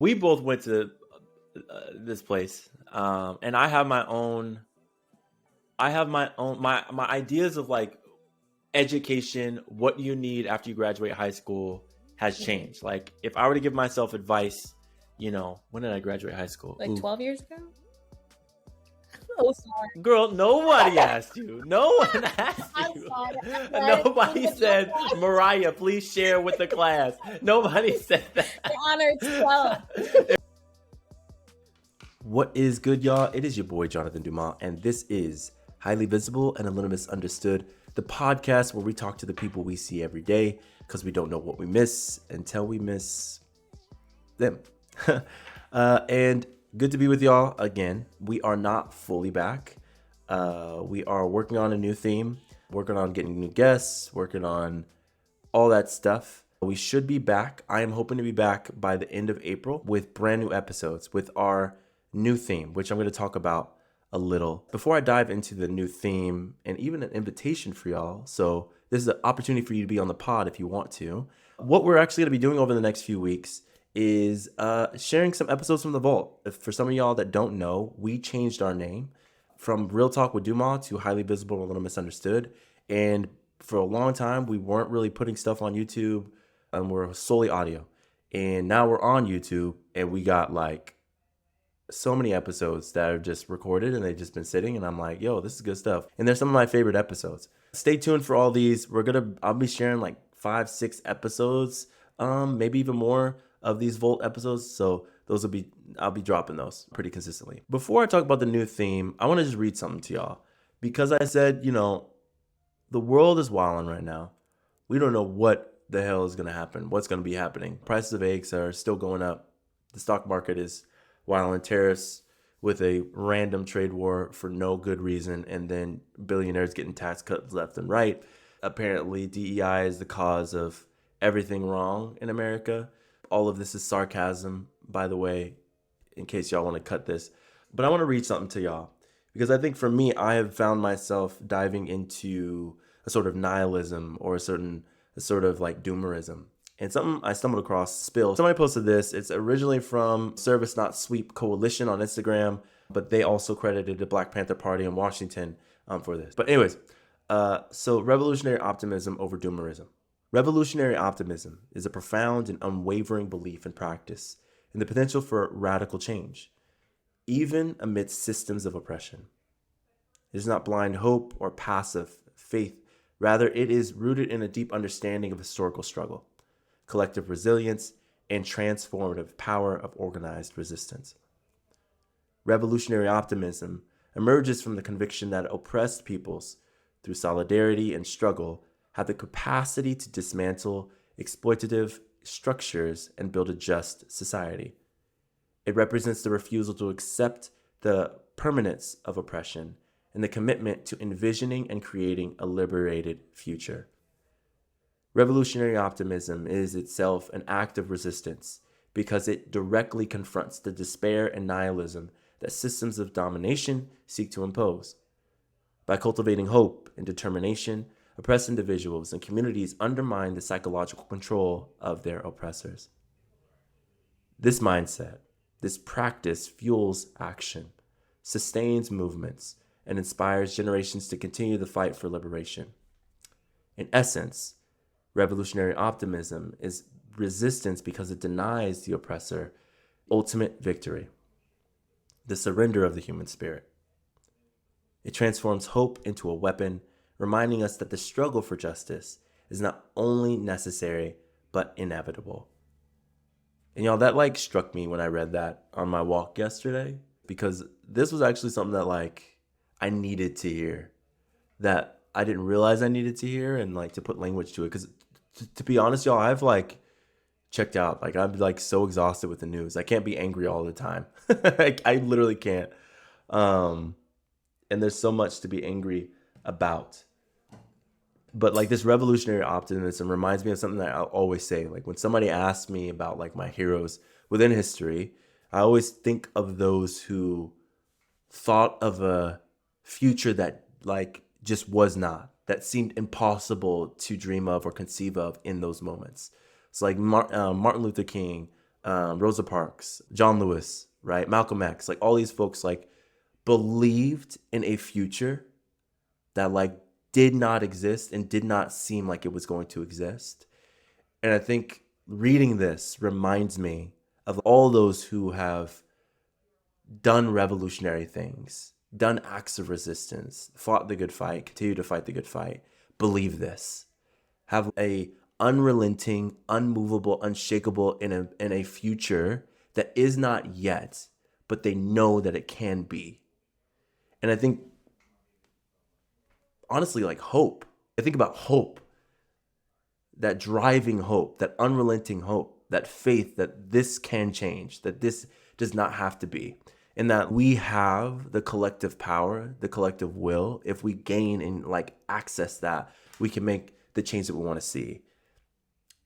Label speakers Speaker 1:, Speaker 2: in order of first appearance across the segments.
Speaker 1: we both went to this place, and I have my own my ideas of like education, what you need after you graduate high school has changed. Like if I were to give myself advice, when did I graduate high school?
Speaker 2: Like 12 years ago? Oh, sorry.
Speaker 1: Girl, nobody asked you. No one asked you. Nobody said, Mariah, please share with the class. Nobody said that.
Speaker 2: The honor is 12.
Speaker 1: What is good, y'all? It is your boy, Jonathan Dumont, and this is Highly Visible and a Little Misunderstood, the podcast where we talk to the people we see every day because we don't know what we miss until we miss them. And good to be with y'all again. We are not fully back. We are working on a new theme, working on getting new guests, working on all that stuff. We should be back. I am hoping to be back by the end of April with brand new episodes with our new theme, which I'm going to talk about a little. Before I dive into the new theme and even an invitation for y'all, so this is an opportunity for you to be on the pod if you want to. What we're actually going to be doing over the next few weeks is sharing some episodes from the vault. For some of y'all that don't know, we changed our name from Real Talk with Dumont to Highly Visible and a Little Misunderstood. And for a long time, we weren't really putting stuff on YouTube, and we're solely audio. And now we're on YouTube, and we got like so many episodes that are just recorded and they've just been sitting, and I'm like, yo, this is good stuff. And they're some of my favorite episodes. Stay tuned for all these. I'll be sharing like 5-6 episodes, maybe even more of these Volt episodes. So I'll be dropping those pretty consistently. Before I talk about the new theme, I want to just read something to y'all, because I said, the world is wilding right now. We don't know what the hell is going to happen, what's going to be happening. Prices of eggs are still going up. The stock market is wilding, tariffs with a random trade war for no good reason, and then billionaires getting tax cuts left and right. Apparently, DEI is the cause of everything wrong in America. All of this is sarcasm, by the way, in case y'all want to cut this. But I want to read something to y'all, because I think for me, I have found myself diving into a sort of nihilism or a sort of like doomerism. And something I stumbled across, somebody posted this. It's originally from Service Not Sweep Coalition on Instagram, but they also credited the Black Panther Party in Washington for this. But anyways, so revolutionary optimism over doomerism. Revolutionary optimism is a profound and unwavering belief and practice in the potential for radical change, even amidst systems of oppression. It is not blind hope or passive faith. Rather, it is rooted in a deep understanding of historical struggle, collective resilience, and transformative power of organized resistance. Revolutionary optimism emerges from the conviction that oppressed peoples, through solidarity and struggle, have the capacity to dismantle exploitative structures and build a just society. It represents the refusal to accept the permanence of oppression and the commitment to envisioning and creating a liberated future. Revolutionary optimism is itself an act of resistance because it directly confronts the despair and nihilism that systems of domination seek to impose. By cultivating hope and determination, oppressed individuals and communities undermine the psychological control of their oppressors. This mindset, this practice fuels action, sustains movements, and inspires generations to continue the fight for liberation. In essence, revolutionary optimism is resistance because it denies the oppressor ultimate victory, the surrender of the human spirit. It transforms hope into a weapon, reminding us that the struggle for justice is not only necessary, but inevitable. And y'all, that struck me when I read that on my walk yesterday, because this was actually something that I needed to hear, that I didn't realize I needed to hear, and to put language to it. Because to be honest, y'all, I've checked out. I'm so exhausted with the news. I can't be angry all the time. I literally can't. And there's so much to be angry about. But this revolutionary optimism reminds me of something that I'll always say. When somebody asks me about my heroes within history, I always think of those who thought of a future that just was not, that seemed impossible to dream of or conceive of in those moments. So Martin Luther King, Rosa Parks, John Lewis, right? Malcolm X, like all these folks like believed in a future that like did not exist and did not seem like it was going to exist. And I think reading this reminds me of all those who have done revolutionary things, done acts of resistance, fought the good fight, continue to fight the good fight, believe this, have a unrelenting, unmovable, unshakable in a future that is not yet, but they know that it can be. And I think honestly, like hope. I think about hope, that driving hope, that unrelenting hope, that faith that this can change, that this does not have to be, and that we have the collective power, the collective will. If we gain and like access that, we can make the change that we want to see.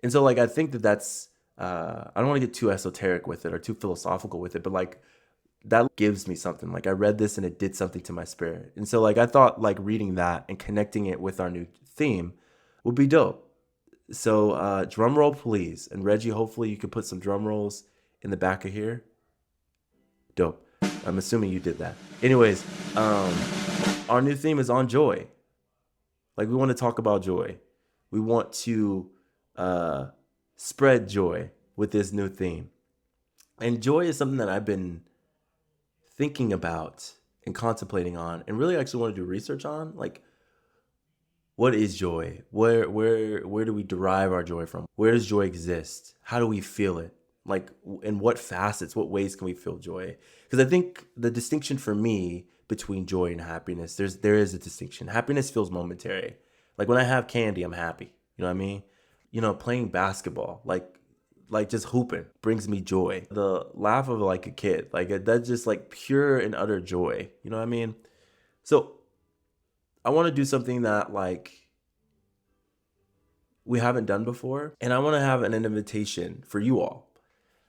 Speaker 1: And so, like, I think that that's, I don't want to get too esoteric with it or too philosophical with it, but like, that gives me something. Like, I read this and it did something to my spirit. And so, like, I thought, like, reading that and connecting it with our new theme would be dope. So, drum roll, please. And Reggie, hopefully, you can put some drum rolls in the back of here. Dope. I'm assuming you did that. Anyways, our new theme is on joy. Like, we want to talk about joy. We want to spread joy with this new theme. And joy is something that I've been thinking about and contemplating on and really actually want to do research on. Like, what is joy? Where do we derive our joy from? Where does joy exist? How do we feel it? Like, in what facets, what ways can we feel joy? Because I think the distinction for me between joy and happiness, there is a distinction. Happiness feels momentary. Like when I have candy, I'm happy. You know what I mean? You know, playing basketball, like just hooping brings me joy. The laugh of like a kid, like that's just like pure and utter joy. You know what I mean? So I want to do something that like we haven't done before, and I want to have an invitation for you all.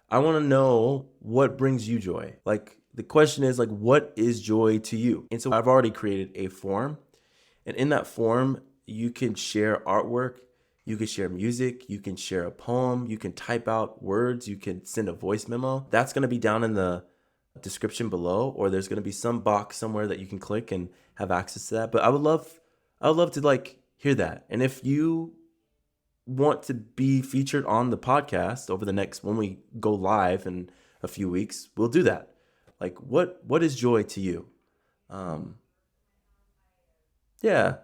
Speaker 1: I want to know what brings you joy. Like the question is like, what is joy to you? And so I've already created a form, and in that form, you can share artwork, you can share music, you can share a poem, you can type out words, you can send a voice memo. That's going to be down in the description below, or there's going to be some box somewhere that you can click and have access to that. But I would love to like hear that. And if you want to be featured on the podcast over the next, when we go live in a few weeks, we'll do that. Like what is joy to you? Um yeah,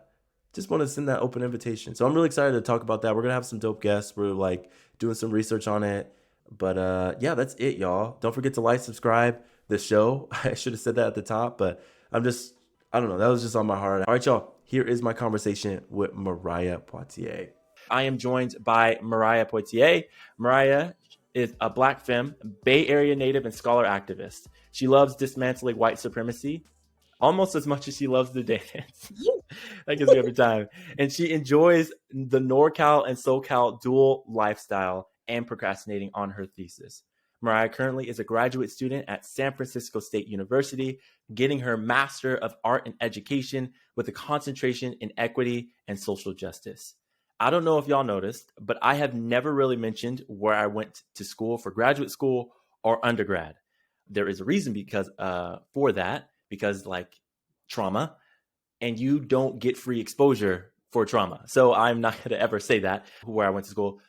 Speaker 1: just want to send that open invitation. So I'm really excited to talk about that. We're gonna have some dope guests. We're like doing some research on it. But yeah, that's it, y'all. Don't forget to like, subscribe the show. I should have said that at the top, but I don't know. That was just on my heart. All right, y'all. Here is my conversation with Mariah Poitier. I am joined by Mariah Poitier. Mariah is a Black femme, Bay Area native, and scholar activist. She loves dismantling white supremacy almost as much as she loves the dance. That gives me every time. And she enjoys the NorCal and SoCal dual lifestyle and procrastinating on her thesis. Mariah currently is a graduate student at San Francisco State University, getting her Master of Art in Education with a concentration in equity and social justice. I don't know if y'all noticed, but I have never really mentioned where I went to school for graduate school or undergrad. There is a reason for that, because like trauma, and you don't get free exposure for trauma. So I'm not going to ever say that where I went to school.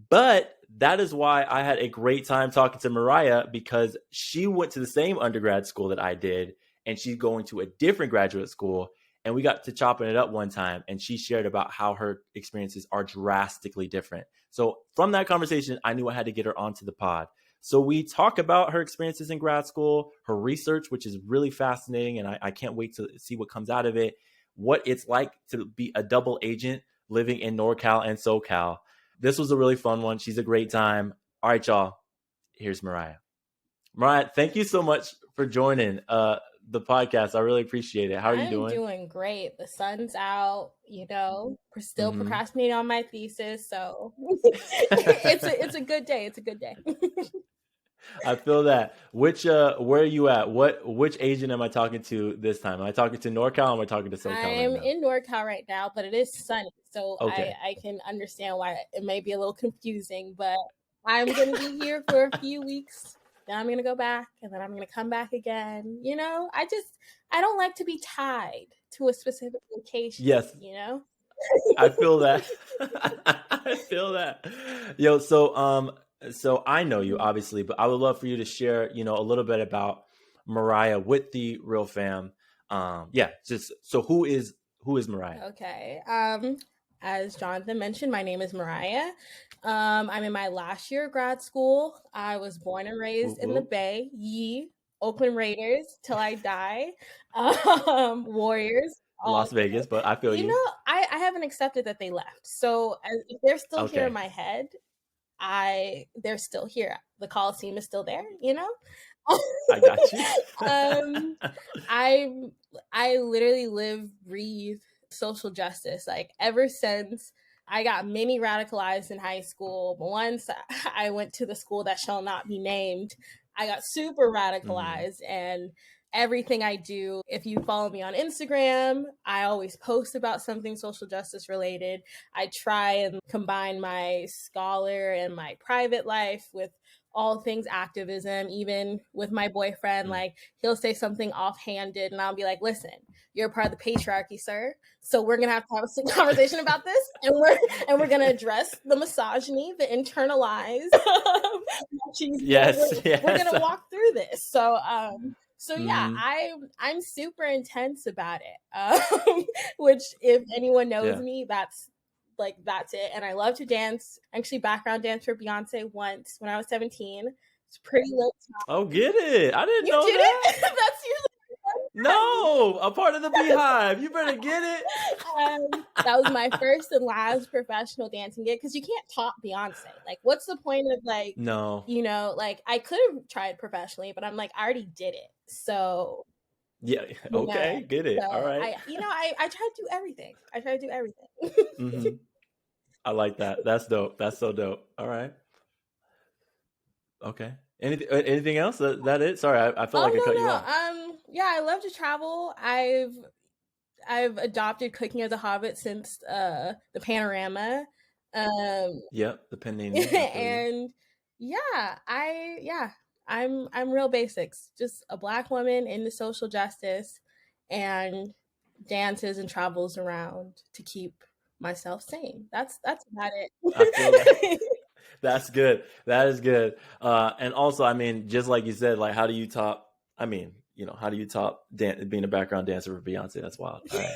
Speaker 1: But that is why I had a great time talking to Mariah, because she went to the same undergrad school that I did, and she's going to a different graduate school. And we got to chopping it up one time, and she shared about how her experiences are drastically different. So from that conversation, I knew I had to get her onto the pod. So we talk about her experiences in grad school, her research, which is really fascinating, and I can't wait to see what comes out of it, what it's like to be a double agent living in NorCal and SoCal. This was a really fun one. She's a great time. All right, y'all. Here's Mariah. Mariah, thank you so much for joining the podcast. I really appreciate it. How are you doing?
Speaker 2: I'm doing great. The sun's out, we're still procrastinating on my thesis. So it's a good day. It's a good day.
Speaker 1: I feel that. Where are you at? Which agent am I talking to this time? Am I talking to NorCal or am I talking to SoCal?
Speaker 2: I'm in NorCal right now, but it is sunny. So okay. I can understand why it may be a little confusing, but I'm going to be here for a few weeks. Then I'm going to go back and then I'm going to come back again. I don't like to be tied to a specific location,
Speaker 1: Yes,
Speaker 2: you know?
Speaker 1: I feel that. I feel that. Yo, so I know you
Speaker 2: Mhm.
Speaker 1: obviously, but I would love for you to share, a little bit about Mariah with the real fam. Yeah, just so who is Mariah?
Speaker 2: Okay. As Jonathan mentioned, my name is Mariah. I'm in my last year of grad school. I was born and raised
Speaker 1: Whoop
Speaker 2: in the
Speaker 1: whoop.
Speaker 2: Bay. Oakland Raiders till I die. Warriors all
Speaker 1: Las Vegas, but I feel you.
Speaker 2: I haven't accepted that they left. So if they're still here in
Speaker 1: Okay,
Speaker 2: my head, they're still here. The Coliseum is still there,
Speaker 1: I got you.
Speaker 2: um I I literally live, breathe social justice. Like ever since I got mini radicalized in high school, but once I went to the school that shall not be named, I got super
Speaker 1: Mhm,
Speaker 2: radicalized and everything I do, if you follow me on Instagram, I always post about something social justice related. I try and combine my scholar and my private life with all things activism. Even with my boyfriend,
Speaker 1: mm.
Speaker 2: like he'll say something offhanded and I'll be like, listen, you're a part of the patriarchy, sir, so we're gonna have to have a conversation about this, and we're gonna address the misogyny, the internalized machismo.
Speaker 1: Yes,
Speaker 2: We're
Speaker 1: yes.
Speaker 2: gonna walk through this. So yeah,
Speaker 1: Mhm,
Speaker 2: I'm super intense about it. Which, if anyone knows
Speaker 1: yeah.
Speaker 2: me, that's it. And I love to dance. I actually background danced for Beyonce once when I was 17. It's pretty lit
Speaker 1: Oh,
Speaker 2: time.
Speaker 1: get it. I didn't
Speaker 2: You
Speaker 1: know
Speaker 2: did
Speaker 1: that.
Speaker 2: it? That's usually
Speaker 1: No, a part of the beehive. You better get it.
Speaker 2: that was my first and last professional dancing gig because you can't top Beyonce. Like, what's the point of
Speaker 1: No.
Speaker 2: like I could have tried professionally, but I'm like, I already did it. So
Speaker 1: Yeah,
Speaker 2: yeah.
Speaker 1: okay, get it. All
Speaker 2: So
Speaker 1: right.
Speaker 2: I try to do everything. I try to do everything.
Speaker 1: Mhm. I like that. That's dope. That's so dope. All right. Okay. Anything else? That it? Sorry, I feel like I cut
Speaker 2: Oh
Speaker 1: you
Speaker 2: no,
Speaker 1: off.
Speaker 2: no. Yeah, I love to travel. I've adopted cooking as a hobbit since the panorama. Um
Speaker 1: Yep, the pen name. I feel you.
Speaker 2: and yeah, I'm real basics. Just a black woman into social justice and dances and travels around to keep myself sane. That's about
Speaker 1: I feel that.
Speaker 2: it.
Speaker 1: That's good. That is good. And also, I mean, just like you said, like, how do you top? I mean, how do you top being a background dancer for Beyonce? That's wild. All right,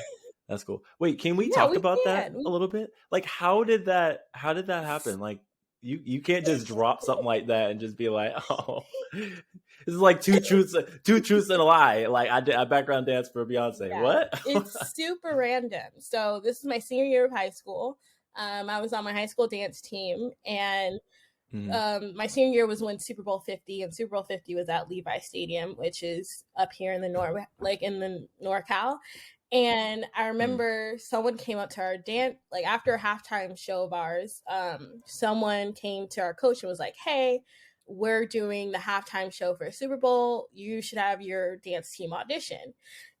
Speaker 1: that's cool. Wait, can we
Speaker 2: Yeah,
Speaker 1: talk
Speaker 2: we
Speaker 1: about that
Speaker 2: can.
Speaker 1: a little bit? Like, how did that happen? Like, you can't just drop something like that and just be like, oh, this is like two truths and a lie. Like, I background dance for Beyonce.
Speaker 2: Yeah,
Speaker 1: What?
Speaker 2: it's super random. So this is my senior year of high school. I was on my high school dance team, and
Speaker 1: Mm,
Speaker 2: my senior year was when Super Bowl 50, and Super Bowl 50 was at Levi Stadium, which is up here in the like in the NorCal. And I
Speaker 1: mm,
Speaker 2: remember someone came up to our dance, like after a halftime show of ours, someone came to our coach and was like, "Hey, we're doing the halftime show for Super Bowl. You should have your dance team audition."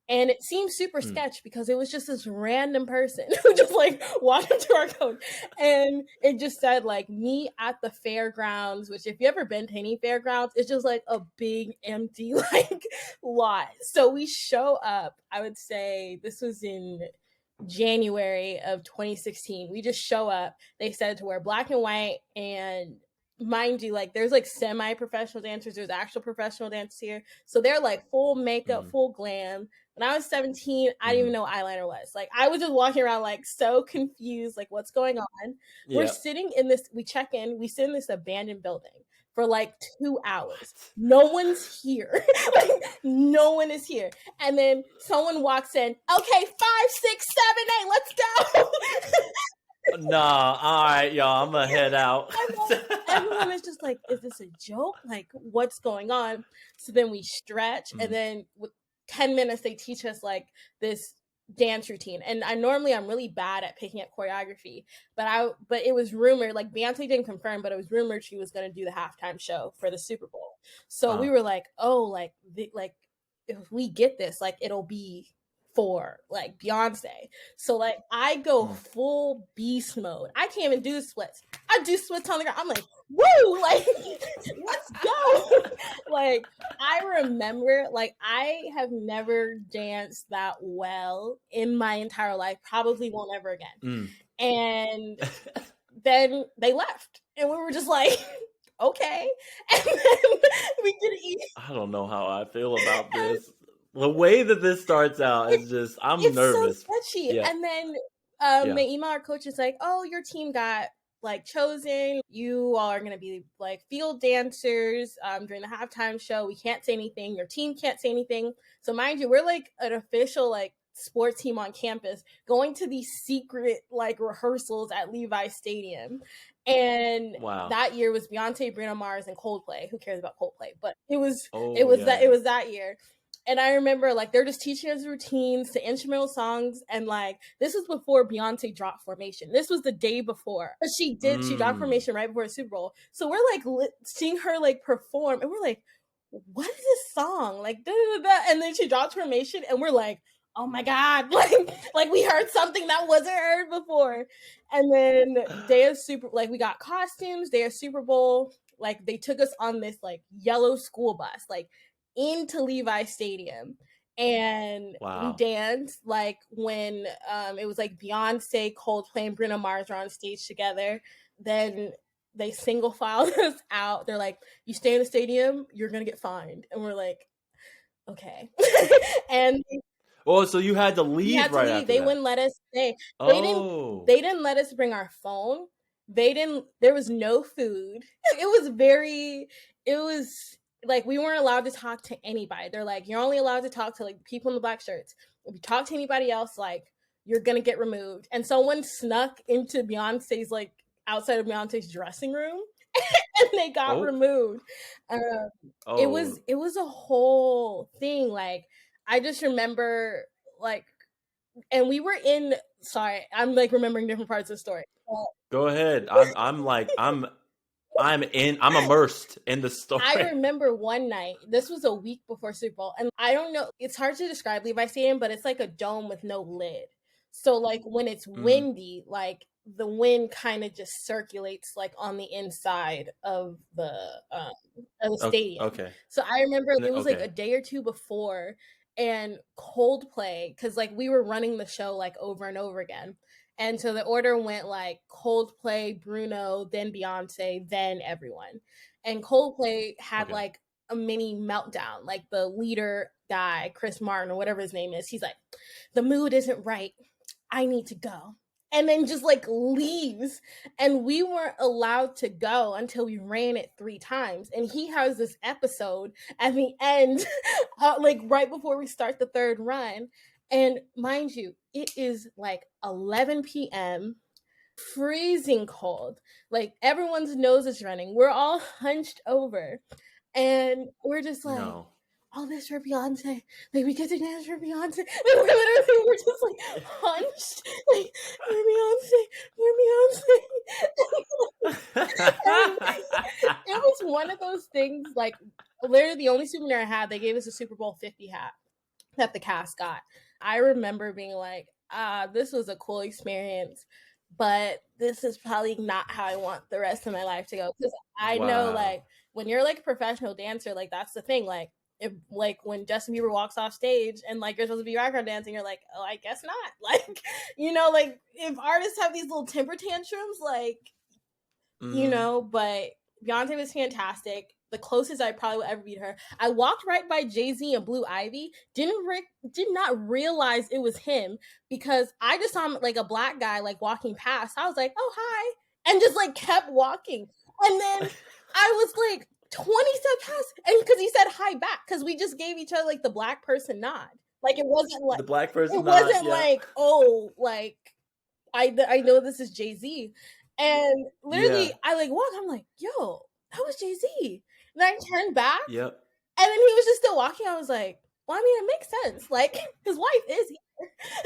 Speaker 2: And it seemed super
Speaker 1: mm.
Speaker 2: sketch because it was just this random person who just like walked up to our coach, and it just said like "me at the fairgrounds," which if you ever been to any fairgrounds, it's just like a big empty like lot. So we show up. I would say this was in January of 2016. We just show up. They said to wear black and white, and mind you, like there's like semi-professional dancers, there's actual professional dancers here. So they're like full makeup,
Speaker 1: Mm,
Speaker 2: full glam. When I was 17, I didn't even
Speaker 1: mm.
Speaker 2: know what eyeliner was. Like I was just walking around like so confused, like what's going on. We're
Speaker 1: Yep.
Speaker 2: sitting in this, we check in, we sit in this abandoned building for like 2 hours.
Speaker 1: What?
Speaker 2: No one's here. Like, no one is here. And then someone walks in. Okay, 5, 6, 7, 8. Let's go.
Speaker 1: Nah, all right, y'all. I'm gonna head out.
Speaker 2: Everyone is just like, is this a joke? Like, what's going on? So then we stretch, and
Speaker 1: Mm,
Speaker 2: then with 10 minutes, they teach us like this dance routine. And I'm really bad at picking up choreography, but it was rumored, like Beyonce didn't confirm, but it was rumored she was going to do the halftime show for the Super Bowl. So we
Speaker 1: uh,
Speaker 2: were like, oh, like if we get this, like it'll be for like Beyonce. So like I go full beast mode. I can't even do splits. I do splits on the ground. I'm like, woo, like let's go. Like I remember, like I have never danced that well in my entire life. Probably won't ever again. And then they left, and we were just like, okay. And then we could eat.
Speaker 1: I don't know how I feel about this. The way that this starts out is just, I'm nervous.
Speaker 2: So sketchy.
Speaker 1: Yeah.
Speaker 2: And then they email our coach, is like, oh, your team got like chosen. You all are going to be like field dancers during the halftime show. We can't say anything. Your team can't say anything. So mind you, we're like an official like sports team on campus going to these secret like rehearsals at Levi Stadium. And that year was Beyonce, Bruno Mars, and Coldplay. Who cares about Coldplay? But it was that year. And I remember like they're just teaching us routines to instrumental songs, and like this was before Beyonce dropped Formation. This was the day before she dropped Formation right before the Super Bowl. So we're like seeing her like perform, and we're like, what is this song? Like da, da, da. And then she drops Formation, and we're like, oh my god, like we heard something that wasn't heard before. And then day of Super, like we got costumes, day of Super Bowl, like they took us on this like yellow school bus, like into Levi Stadium, and we danced like when it was like Beyonce, Coldplay, and Bruno Mars are on stage together. Then they single filed us out. They're like, you stay in the stadium, you're gonna get fined. And we're like, okay. And
Speaker 1: so you had to leave right after
Speaker 2: they
Speaker 1: that.
Speaker 2: Wouldn't let us stay. They didn't let us bring our phone. There was no food. It was like we weren't allowed to talk to anybody. They're like, you're only allowed to talk to like people in the black shirts. If you talk to anybody else, like you're gonna get removed. And someone snuck into Beyonce's like outside of Beyonce's dressing room, and they got removed. It was a whole thing. Like I just remember like, and we were in. Sorry, I'm like remembering different parts of the story.
Speaker 1: Go ahead. I'm immersed in the story.
Speaker 2: I remember one night, this was a week before Super Bowl, and I don't know, it's hard to describe Levi Stadium, but it's like a dome with no lid. So like when it's windy, like the wind kind of just circulates like on the inside of the stadium.
Speaker 1: Okay.
Speaker 2: So I remember it was like a day or two before, and Coldplay, because like we were running the show like over and over again. And so the order went like Coldplay, Bruno, then Beyonce, then everyone. And Coldplay had like a mini meltdown. Like the leader guy, Chris Martin or whatever his name is, he's like, the mood isn't right. I need to go. And then just like leaves. And we weren't allowed to go until we ran it 3 times. And he has this episode at the end, like right before we start the 3rd run. And mind you, it is like 11 p.m., freezing cold. Like everyone's nose is running. We're all hunched over. And we're just like, all this for Beyonce. Like we get to dance for Beyonce. Like, we're just like hunched. Like, for Beyonce. It was one of those things, like literally the only souvenir I had, they gave us a Super Bowl 50 hat that the cast got. I remember being like, this was a cool experience, but this is probably not how I want the rest of my life to go. Because I know, like, when you're like a professional dancer, like that's the thing. Like, if like when Justin Bieber walks off stage and like you're supposed to be background dancing, you're like, oh, I guess not. Like, you know, like if artists have these little temper tantrums, like, you know, but Beyonce was fantastic. The closest I probably would ever beat her. I walked right by Jay-Z and Blue Ivy. Did not realize it was him because I just saw him like a black guy like walking past. I was like, oh hi, and just like kept walking. And then I was like 20 steps past, and because he said hi back, because we just gave each other like the black person nod. Like it wasn't like
Speaker 1: the black person.
Speaker 2: It wasn't like, oh, like I know this is Jay-Z. And literally, I like walk. I'm like, yo, that was Jay-Z. And I turned back.
Speaker 1: Yep.
Speaker 2: And then he was just still walking. I was like, well, I mean, it makes sense. Like, his wife is here.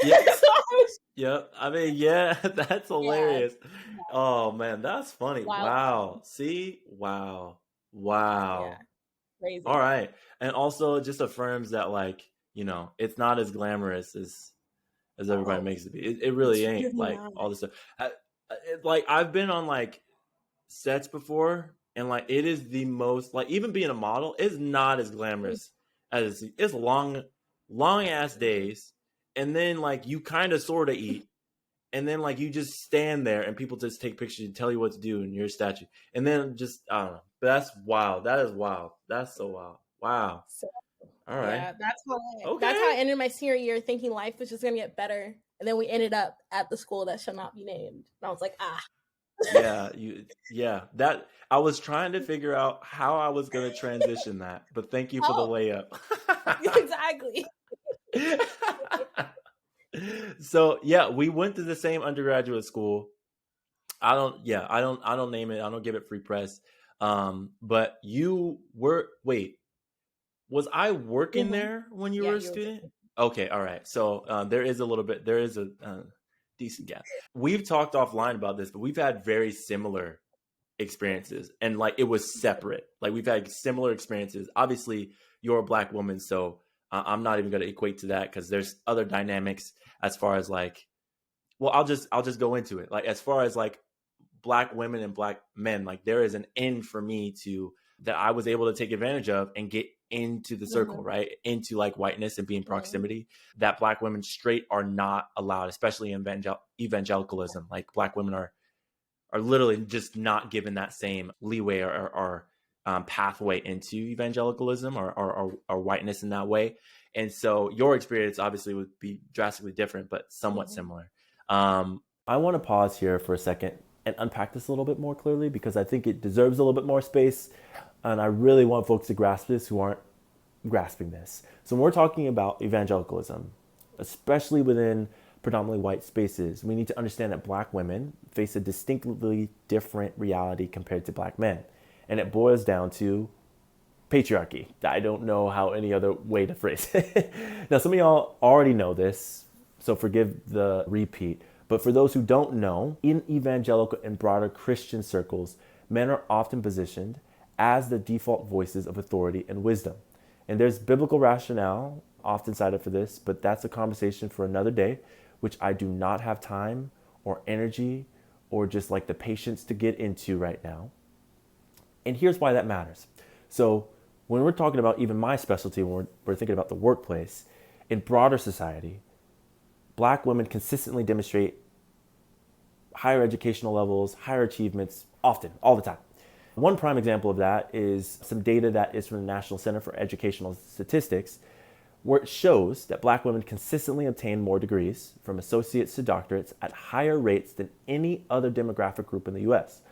Speaker 1: Yep.
Speaker 2: So
Speaker 1: I mean, yeah, that's hilarious. Yeah. Oh, man, that's funny. Wow. See? Wow.
Speaker 2: Yeah. Crazy.
Speaker 1: All right. And also, it just affirms that, like, you know, it's not as glamorous as everybody
Speaker 2: Oh,
Speaker 1: makes it be. It
Speaker 2: it's
Speaker 1: really ain't,
Speaker 2: really
Speaker 1: like,
Speaker 2: not.
Speaker 1: all this stuff. Like, I've been on, like, sets before, and, like, it is the most, like, even being a model is not as glamorous as it's long ass days, and then, like, you kind of sort of eat, and then, like, you just stand there and people just take pictures and tell you what to do, and you're a statue, and then just, I don't know. But that's wild. That is wild. That's so wild. Wow.
Speaker 2: So
Speaker 1: All right.
Speaker 2: yeah, that's how
Speaker 1: Okay.
Speaker 2: I ended my senior year, thinking life was just gonna get better, and then we ended up at the school that shall not be named. And I was like, ah.
Speaker 1: Yeah, that I was trying to figure out how I was going to transition that, but thank you for the
Speaker 2: Oh,
Speaker 1: layup.
Speaker 2: exactly.
Speaker 1: So, yeah, we went to the same undergraduate school. I don't name it. I don't give it free press. But you were, wait, was I working
Speaker 2: Hmm.
Speaker 1: there when you
Speaker 2: Yeah,
Speaker 1: were a
Speaker 2: you were
Speaker 1: student?
Speaker 2: working.
Speaker 1: Okay, all right. So, there is a decent gap. We've talked offline about this, but we've had very similar experiences, and, like, it was separate. Like, we've had similar experiences. Obviously, you're a Black woman, so I'm not even going to equate to that, because there's other dynamics as far as, like, well, I'll just go into it. Like, as far as, like, Black women and Black men, like, there is an end for me to that I was able to take advantage of and get into the circle,
Speaker 2: Hmm.
Speaker 1: right, into, like, whiteness and being
Speaker 2: Hmm.
Speaker 1: proximity, that Black women straight are not allowed, especially in evangelicalism. Like, Black women are literally just not given that same leeway or pathway into evangelicalism or whiteness in that way. And so your experience obviously would be drastically different, but somewhat
Speaker 2: Hmm.
Speaker 1: similar. I want to pause here for a second and unpack this a little bit more clearly, because I think it deserves a little bit more space. And I really want folks to grasp this who aren't grasping this. So when we're talking about evangelicalism, especially within predominantly white spaces, we need to understand that Black women face a distinctly different reality compared to Black men. And it boils down to patriarchy. I don't know how any other way to phrase it. Now, some of y'all already know this, so forgive the repeat. But for those who don't know, in evangelical and broader Christian circles, men are often positioned as the default voices of authority and wisdom. And there's biblical rationale often cited for this, but that's a conversation for another day, which I do not have time or energy or just, like, the patience to get into right now. And here's why that matters. So, when we're talking about even my specialty, when we're thinking about the workplace, in broader society, Black women consistently demonstrate higher educational levels, higher achievements, often, all the time. One prime example of that is some data that is from the National Center for Educational Statistics, where it shows that Black women consistently obtain more degrees, from associates to doctorates, at higher rates than any other demographic group in the US.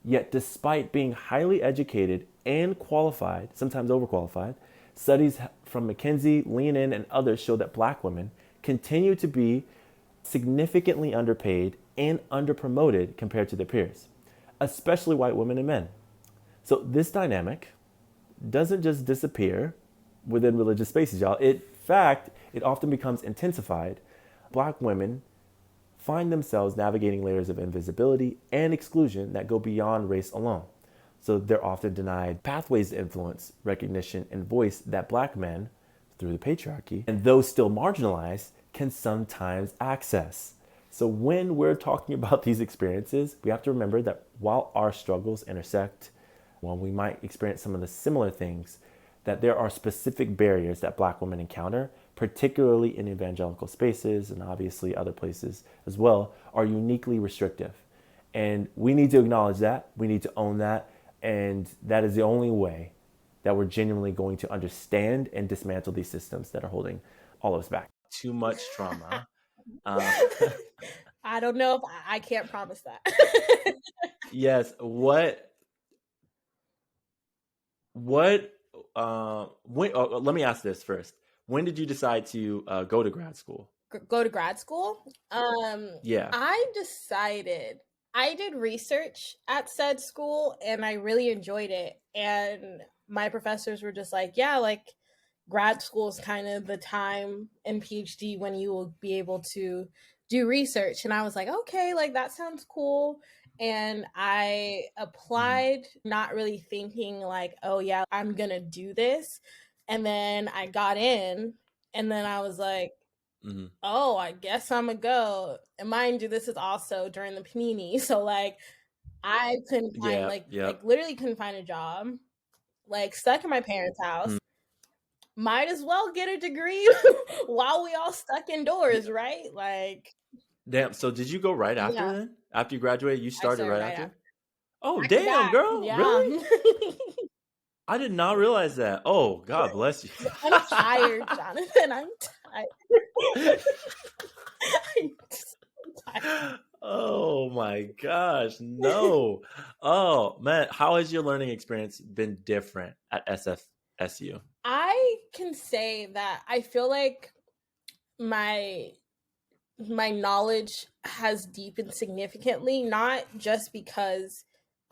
Speaker 1: Yet, despite being highly educated and qualified, sometimes overqualified, studies from McKinsey, Lean In, and others show that Black women continue to be significantly underpaid and underpromoted compared to their peers, especially white women and men. So, this dynamic doesn't just disappear within religious spaces, y'all. In fact, it often becomes intensified. Black women find themselves navigating layers of invisibility and exclusion that go beyond race alone. So they're often denied pathways to influence, recognition, and voice that Black men, through the patriarchy, and those still marginalized, can sometimes access. So when we're talking about these experiences, we have to remember that while our struggles intersect, while we might experience some of the similar things, that there are specific barriers that Black women encounter, particularly in evangelical spaces and obviously other places as well, are uniquely restrictive. And we need to acknowledge that. We need to own that. And that is the only way that we're genuinely going to understand and dismantle these systems that are holding all of us back. Too much trauma. Uh,
Speaker 2: I don't know if I can't promise that.
Speaker 1: yes. What, let me ask this first. When did you decide to go to grad school?
Speaker 2: Go to grad school.
Speaker 1: Yeah.
Speaker 2: I did research at said school and I really enjoyed it. And my professors were just like, yeah, like grad school is kind of the time in PhD when you will be able to do research. And I was like, okay, like that sounds cool. And I
Speaker 1: Mhm.
Speaker 2: applied, not really thinking like, oh yeah, I'm gonna do this. And then I got in And then I was like,
Speaker 1: Mhm.
Speaker 2: oh, I guess I'm a go. And mind you, this is also during the panini. So like I couldn't find
Speaker 1: Yeah,
Speaker 2: like
Speaker 1: yep.
Speaker 2: literally couldn't find a job. Like stuck in my parents' house.
Speaker 1: Mm.
Speaker 2: Might as well get a degree while we all stuck indoors,
Speaker 1: Yeah.
Speaker 2: right? Like,
Speaker 1: Damn, so did you go right after
Speaker 2: yeah,
Speaker 1: then? After you graduated, you
Speaker 2: I
Speaker 1: started
Speaker 2: started
Speaker 1: right
Speaker 2: right
Speaker 1: after?
Speaker 2: after.
Speaker 1: Oh,
Speaker 2: Back to
Speaker 1: damn,
Speaker 2: back.
Speaker 1: girl.
Speaker 2: Yeah.
Speaker 1: Really? I did not realize that. Oh, God bless you.
Speaker 2: I'm tired, Jonathan. I'm tired. I'm so tired.
Speaker 1: Oh my gosh, no. Oh man, how has your learning experience been different at SFSU?
Speaker 2: I can say that I feel like my my knowledge has deepened significantly, not just because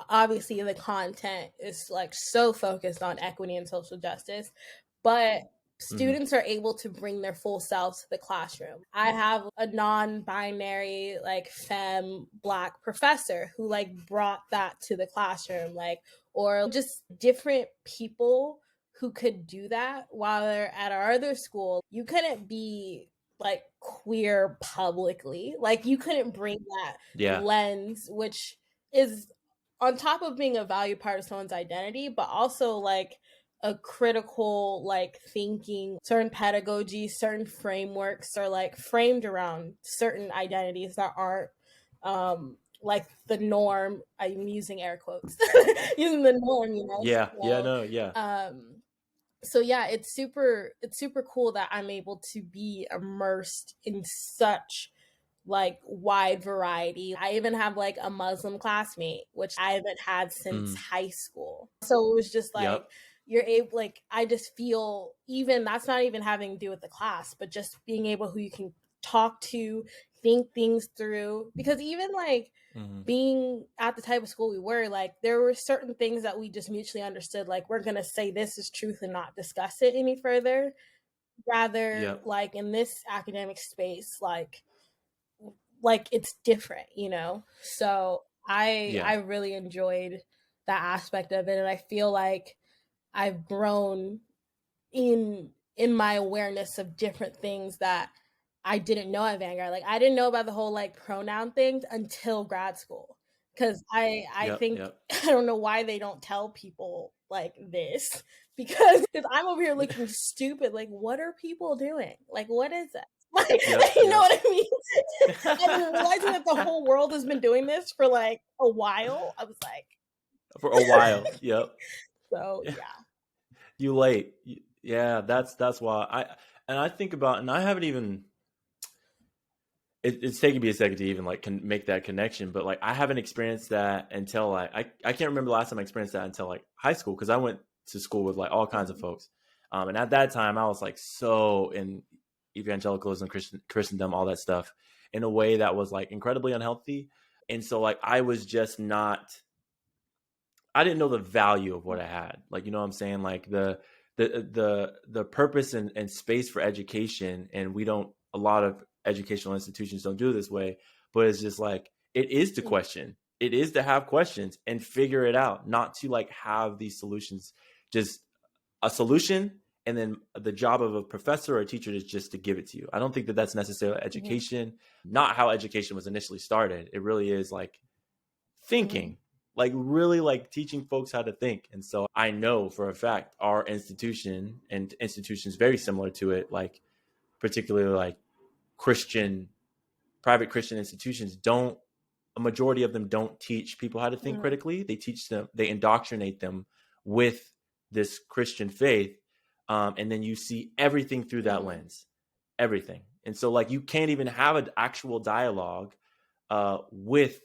Speaker 2: obviously the content is like so focused on equity and social justice, but
Speaker 1: Hmm.
Speaker 2: students are able to bring their full selves to the classroom. I have a non-binary like femme black professor who like brought that to the classroom, like, or just different people who could do that. While they're at our other school, you couldn't be like queer publicly, like you couldn't bring that
Speaker 1: Yeah,
Speaker 2: lens, which is on top of being a value part of someone's identity, but also like a critical like thinking. Certain pedagogy, certain frameworks are like framed around certain identities that aren't like the norm. I'm using air quotes using the norm, you know.
Speaker 1: yeah,
Speaker 2: So
Speaker 1: no, yeah.
Speaker 2: um so yeah, it's super cool that I'm able to be immersed in such like wide variety. I even have like a Muslim classmate, which I haven't had since
Speaker 1: Mm,
Speaker 2: high school. So it was just like
Speaker 1: yep,
Speaker 2: you're able, like I just feel, even that's not even having to do with the class, but just being able who you can talk to, think things through. Because even like
Speaker 1: hmm,
Speaker 2: being at the type of school we were, like there were certain things that we just mutually understood, like we're gonna say this is truth and not discuss it any further. Rather,
Speaker 1: yep,
Speaker 2: like in this academic space, like it's different, you know. So I
Speaker 1: yeah,
Speaker 2: really enjoyed that aspect of it, and I feel like I've grown in my awareness of different things that I didn't know at Vanguard. Like I didn't know about the whole like pronoun things until grad school. Cause I
Speaker 1: yep,
Speaker 2: think
Speaker 1: yep,
Speaker 2: I don't know why they don't tell people like this. Because I'm over here looking stupid. Like, what are people doing? Like, what is it? Like,
Speaker 1: yep,
Speaker 2: you know
Speaker 1: yep.
Speaker 2: what I mean? And then realizing that the whole world has been doing this for like a while, I was like,
Speaker 1: For a while, yep.
Speaker 2: so yeah.
Speaker 1: You late. Yeah, that's why I think about, and I haven't even it's taken me a second to even like make that connection, but like I haven't experienced that until like I can't remember the last time I experienced that until like high school, because I went to school with like all kinds of
Speaker 2: Mhm.
Speaker 1: folks, and at that time I was like so in evangelicalism, Christendom, all that stuff, in a way that was like incredibly unhealthy, and so like I was just not, I didn't know the value of what I had. Like, you know what I'm saying? Like the purpose and space for education, and we don't, a lot of educational institutions don't do it this way, but it's just like it is to
Speaker 2: Mhm.
Speaker 1: question. It is to have questions and figure it out, not to like have these solutions, just a solution, and then the job of a professor or a teacher is just to give it to you. I don't think that that's necessarily
Speaker 2: Mhm.
Speaker 1: education, not how education was initially started. It really is like
Speaker 2: Mhm.
Speaker 1: thinking, like really like teaching folks how to think. And so I know for a fact our institution and institutions very similar to it, like particularly like Christian, private Christian institutions, don't, a majority of them don't teach people how to think
Speaker 2: Mhm.
Speaker 1: critically. They teach them, they indoctrinate them with this Christian faith, and then you see everything through that
Speaker 2: Mhm.
Speaker 1: lens, everything. And so like you can't even have an actual dialogue with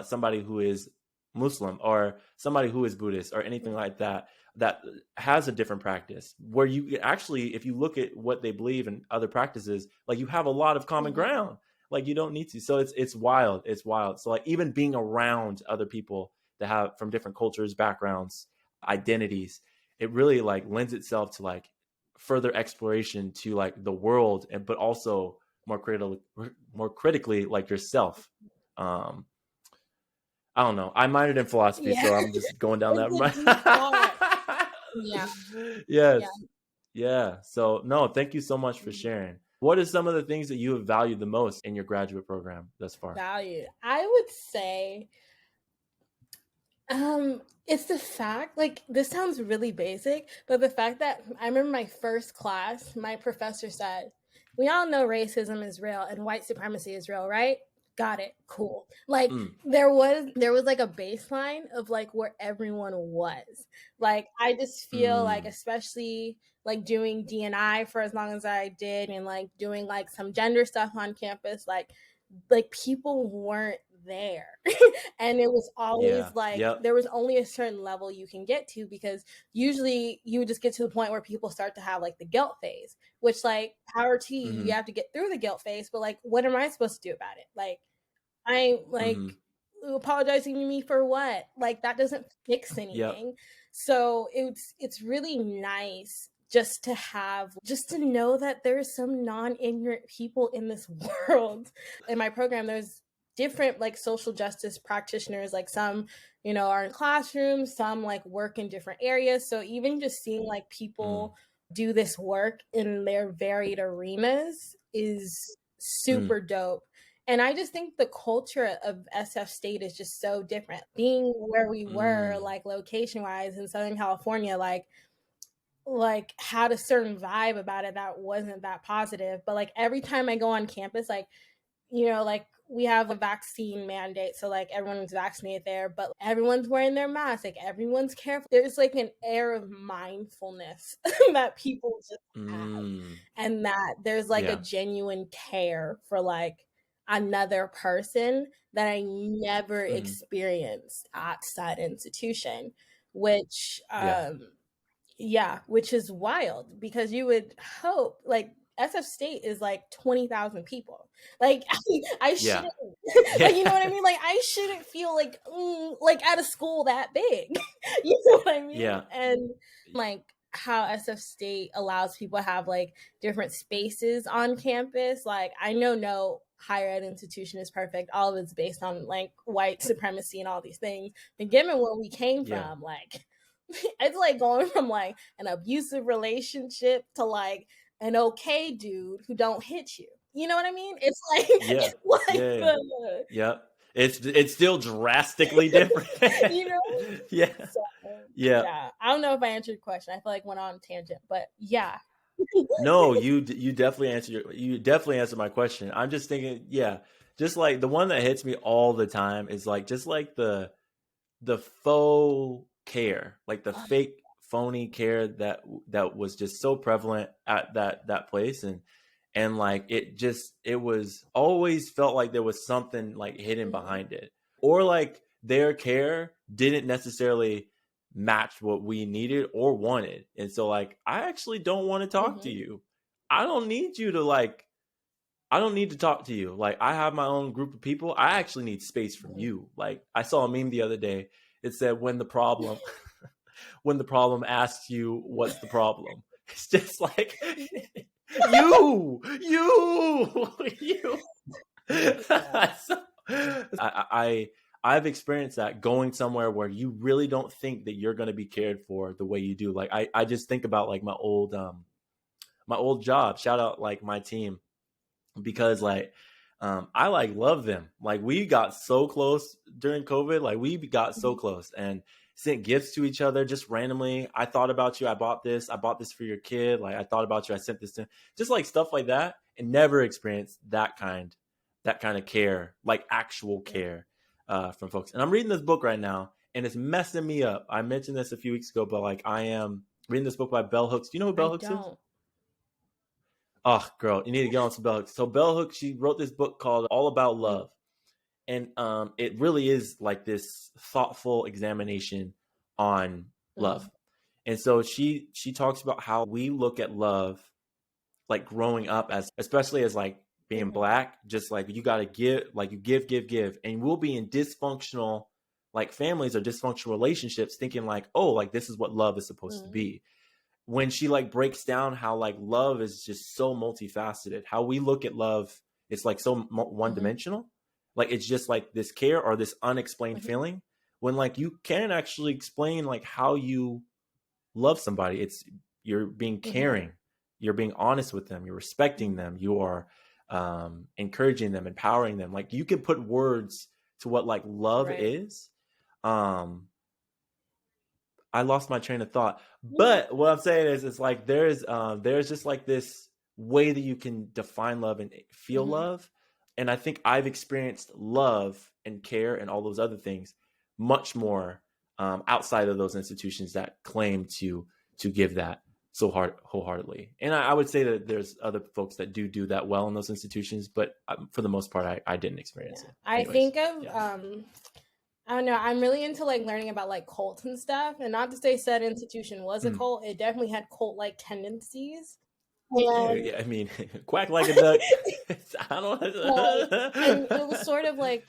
Speaker 1: somebody who is Muslim or somebody who is Buddhist or anything like that, that has a different practice, where you actually, if you look at what they believe and other practices, like you have a lot of common
Speaker 2: Mhm.
Speaker 1: ground. Like you don't need to. So it's wild. It's wild. So like even being around other people that have from different cultures, backgrounds, identities, it really like lends itself to like further exploration to like the world, and but also more critically like yourself. um I don't know. I minored in philosophy,
Speaker 2: Yeah.
Speaker 1: so I'm just going down
Speaker 2: It's a deep thought.
Speaker 1: that.
Speaker 2: Yeah. Yeah.
Speaker 1: Yes. Yeah. So no, thank you so much for sharing. What are some of the things that you have valued the most in your graduate program thus far?
Speaker 2: Value. I would say it's the fact, like, this sounds really basic, but the fact that I remember my first class, my professor said, "We all know racism is real and white supremacy is real, right?" Got it. Cool. Like,
Speaker 1: Mm,
Speaker 2: there was like a baseline of like where everyone was. Like, I just feel like,
Speaker 1: mm,
Speaker 2: especially like doing DNI for as long as I did, and like doing like some gender stuff on campus, like people weren't there. And it was always
Speaker 1: yeah.
Speaker 2: like
Speaker 1: Yep.
Speaker 2: there was only a certain level you can get to, because usually you would just get to the point where people start to have like the guilt phase, which, like, power to you, you
Speaker 1: Mm-hmm.
Speaker 2: have to get through the guilt phase, but like, what am I supposed to do about it? Like, I
Speaker 1: Mm-hmm.
Speaker 2: like, apologizing to me for what? Like, that doesn't fix
Speaker 1: Yep.
Speaker 2: anything. So it's really nice just to know that there's some non-ignorant people in this world. In my program, there's different like social justice practitioners, like some, are in classrooms, some like work in different areas. So even just seeing like
Speaker 1: Mm,
Speaker 2: people do this work in their varied arenas is
Speaker 1: mm,
Speaker 2: super dope. And I just think the culture of SF State is just so different. Being where we were,
Speaker 1: mm,
Speaker 2: like location wise in Southern California, like had a certain vibe about it that wasn't that positive. But like every time I go on campus, like, like we have a vaccine mandate, so like everyone's vaccinated there, but everyone's wearing their mask, like everyone's careful. There's like an air of mindfulness that people just have,
Speaker 1: mm.
Speaker 2: and that there's like a
Speaker 1: Yeah.
Speaker 2: genuine care for like another person that I never
Speaker 1: Mm-hmm.
Speaker 2: experienced outside institution, which
Speaker 1: Yeah.
Speaker 2: yeah, which is wild, because you would hope, like, SF State is like 20,000 people. Like, I
Speaker 1: Yeah.
Speaker 2: shouldn't, like,
Speaker 1: Yeah.
Speaker 2: you know what I mean? Like, I shouldn't feel like at a school that big. You know what I mean?
Speaker 1: Yeah.
Speaker 2: And like how SF State allows people to have like different spaces on campus. Like, I know no higher ed institution is perfect. All of it's based on like white supremacy and all these things. But given where we came
Speaker 1: Yeah.
Speaker 2: from, like, it's like going from like an abusive relationship to like an okay dude who don't hit you. You know what I mean? It's like
Speaker 1: Yeah.
Speaker 2: it's like
Speaker 1: Yeah. Yeah.
Speaker 2: the
Speaker 1: Yep. It's still drastically different.
Speaker 2: you know?
Speaker 1: Yeah.
Speaker 2: So
Speaker 1: Yeah.
Speaker 2: yeah. I don't know if I answered your question. I feel like I went on a tangent, but yeah.
Speaker 1: No, you definitely you definitely answered my question. I'm just thinking, yeah, just like the one that hits me all the time is like just like the faux care, like the fake phony care that was just so prevalent at that place. And like it was always felt like there was something like hidden
Speaker 2: Mhm.
Speaker 1: behind it, or like their care didn't necessarily match what we needed or wanted. And so like I actually don't want to talk to
Speaker 2: Mhm.
Speaker 1: you. I don't need you to like I don't need to talk to you. Like I have my own group of people. I actually need space from
Speaker 2: Mhm.
Speaker 1: you. Like I saw a meme the other day. It said when the problem asks you what's the problem. It's just like you.
Speaker 2: Yeah.
Speaker 1: So, I've experienced that going somewhere where you really don't think that you're going to be cared for the way you do. Like I just think about like my old job. Shout out like my team, because like I like love them. Like we got so close during COVID. Like we got so
Speaker 2: Mhm.
Speaker 1: close and sent gifts to each other just randomly. I thought about you. I bought this. I bought this for your kid. Like I thought about you. I sent this to just like stuff like that, and never experienced that kind of care, like actual care from folks. And I'm reading this book right now, and it's messing me up. I mentioned this a few weeks ago, but like I am reading this book by Bell Hooks. Do you know who
Speaker 2: I
Speaker 1: Bell Hooks is?
Speaker 2: don't.
Speaker 1: Oh, girl, you need to get on some Bell Hooks. So Bell Hooks, she wrote this book called All About
Speaker 2: Mhm.
Speaker 1: Love, and it really is like this thoughtful examination on love.
Speaker 2: Mhm.
Speaker 1: And so she talks about how we look at love, like growing up, as especially as like being
Speaker 2: Mhm.
Speaker 1: black, just like you got to give, like you give, and we'll be in dysfunctional like families or dysfunctional relationships, thinking like, oh, like this is what love is supposed to
Speaker 2: Mhm.
Speaker 1: be, when she like breaks down how like love is just so multifaceted. How we look at love, it's like so one
Speaker 2: Mhm.
Speaker 1: dimensional. Like it's just like this care or this unexplained
Speaker 2: Mhm.
Speaker 1: feeling, when like you can actually explain like how you love somebody. It's you're being
Speaker 2: Mm-hmm.
Speaker 1: caring, you're being honest with them, you're respecting them, you are encouraging them, empowering them. Like you can put words to what like love
Speaker 2: Right.
Speaker 1: is. I lost my train of thought. But what I'm saying is, it's like there's just like this way that you can define love and feel
Speaker 2: Mm-hmm.
Speaker 1: love. And I think I've experienced love and care and all those other things much more outside of those institutions that claim to give that so hard wholeheartedly. And I would say that there's other folks that do that well in those institutions, but for the most part, I didn't experience
Speaker 2: Yeah.
Speaker 1: it.
Speaker 2: I
Speaker 1: Anyways,
Speaker 2: think of
Speaker 1: yeah.
Speaker 2: I don't know. I'm really into like learning about like cults and stuff. And not to say said institution was a
Speaker 1: Mm.
Speaker 2: cult, it definitely had cult like tendencies.
Speaker 1: Yeah,
Speaker 2: And
Speaker 1: yeah, I mean, quack like a duck. I don't.
Speaker 2: like, and it was sort of like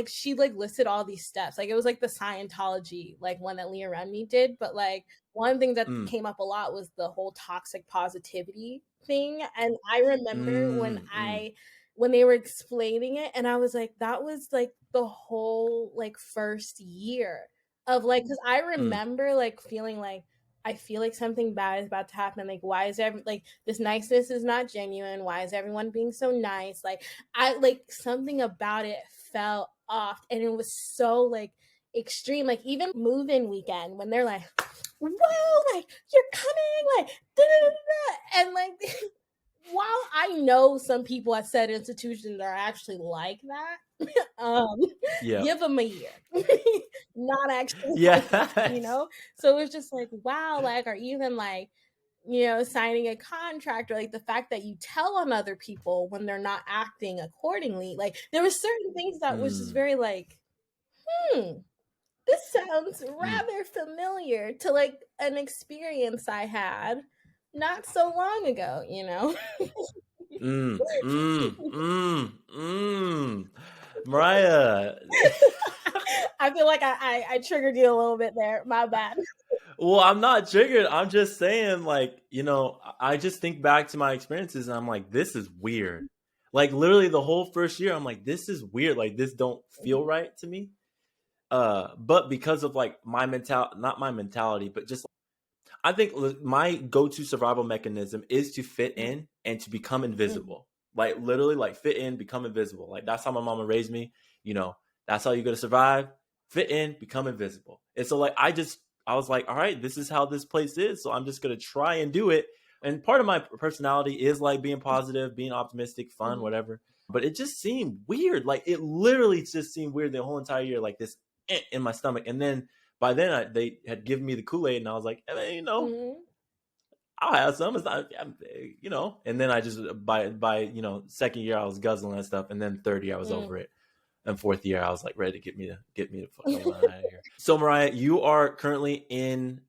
Speaker 2: she like listed all these steps. Like it was like the Scientology like one that Leah Remini did, but like one thing that
Speaker 1: Mm,
Speaker 2: came up a lot was the whole toxic positivity thing. And I remember
Speaker 1: mm, mm,
Speaker 2: when they were explaining it, and I was like, that was like the whole like first year of like, because I
Speaker 1: mm,
Speaker 2: remember like feeling like I feel like something bad is about to happen. Like, why is like this niceness is not genuine? Why is everyone being so nice? Like, I like something about it fell off, and it was so like extreme. Like, even move-in weekend when they're like, "Whoa, like you're coming!" Like, da da da da, and like. While I know some people at said institutions are actually like that, um,
Speaker 1: yeah,
Speaker 2: give them a year. Not actually like that, you
Speaker 1: yes.
Speaker 2: know? So it's just like, wow, like, or even like, signing a contract or like the fact that you tell on other people when they're not acting accordingly. Like there were certain things that was just
Speaker 1: Mm,
Speaker 2: very like, hmm, this sounds
Speaker 1: mm,
Speaker 2: rather familiar to like an experience I had not so long ago, you know?
Speaker 1: mm, mm, mm, mm. Mariah.
Speaker 2: I feel like I triggered you a little bit there. My bad.
Speaker 1: Well, I'm not triggered. I'm just saying, like, I just think back to my experiences and I'm like, this is weird. Like, literally, the whole first year, I'm like, this is weird. Like, this don't feel right to me. But because of like my mental, not my mentality, but just I think my go-to survival mechanism is to fit in and to become
Speaker 2: Mm-hmm.
Speaker 1: invisible. Like literally, like fit in, become invisible. Like that's how my mama raised me. You know, that's how you're gonna survive. Fit in, become invisible. And so, like, I was like, all right, this is how this place is. So I'm just gonna try and do it. And part of my personality is like being positive, being optimistic, fun,
Speaker 2: Mm-hmm.
Speaker 1: whatever. But it just seemed weird. Like it literally just seemed weird the whole entire year, like this in my stomach. And then by then they had given me the Kool-Aid and I was like,
Speaker 2: Mm-hmm.
Speaker 1: I'll have some. It's not, and then I just by second year I was guzzling that stuff, and then third year I was over it, and fourth year I was like ready to get me the fuck on out of here. So Mariah, you are currently in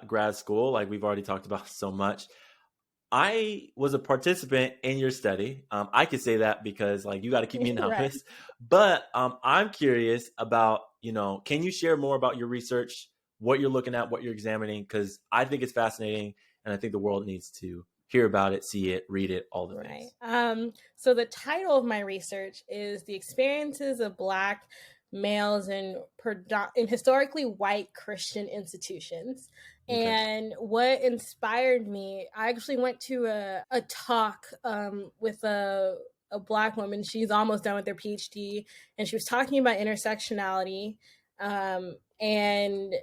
Speaker 1: grad school, like we've already talked about so much. I was a participant in your study. I could say that because like you got to keep me
Speaker 2: Right.
Speaker 1: anonymous. But I'm curious about can you share more about your research, what you're looking at, what you're examining? Because I think it's fascinating, and I think the world needs to hear about it, see it, read it, all the
Speaker 2: Right.
Speaker 1: things.
Speaker 2: So the title of my research is The Experiences of Black Males in Historically White Christian Institutions.
Speaker 1: Okay.
Speaker 2: And what inspired me, I actually went to a talk with a Black woman. She's almost done with her PhD, and she was talking about intersectionality. And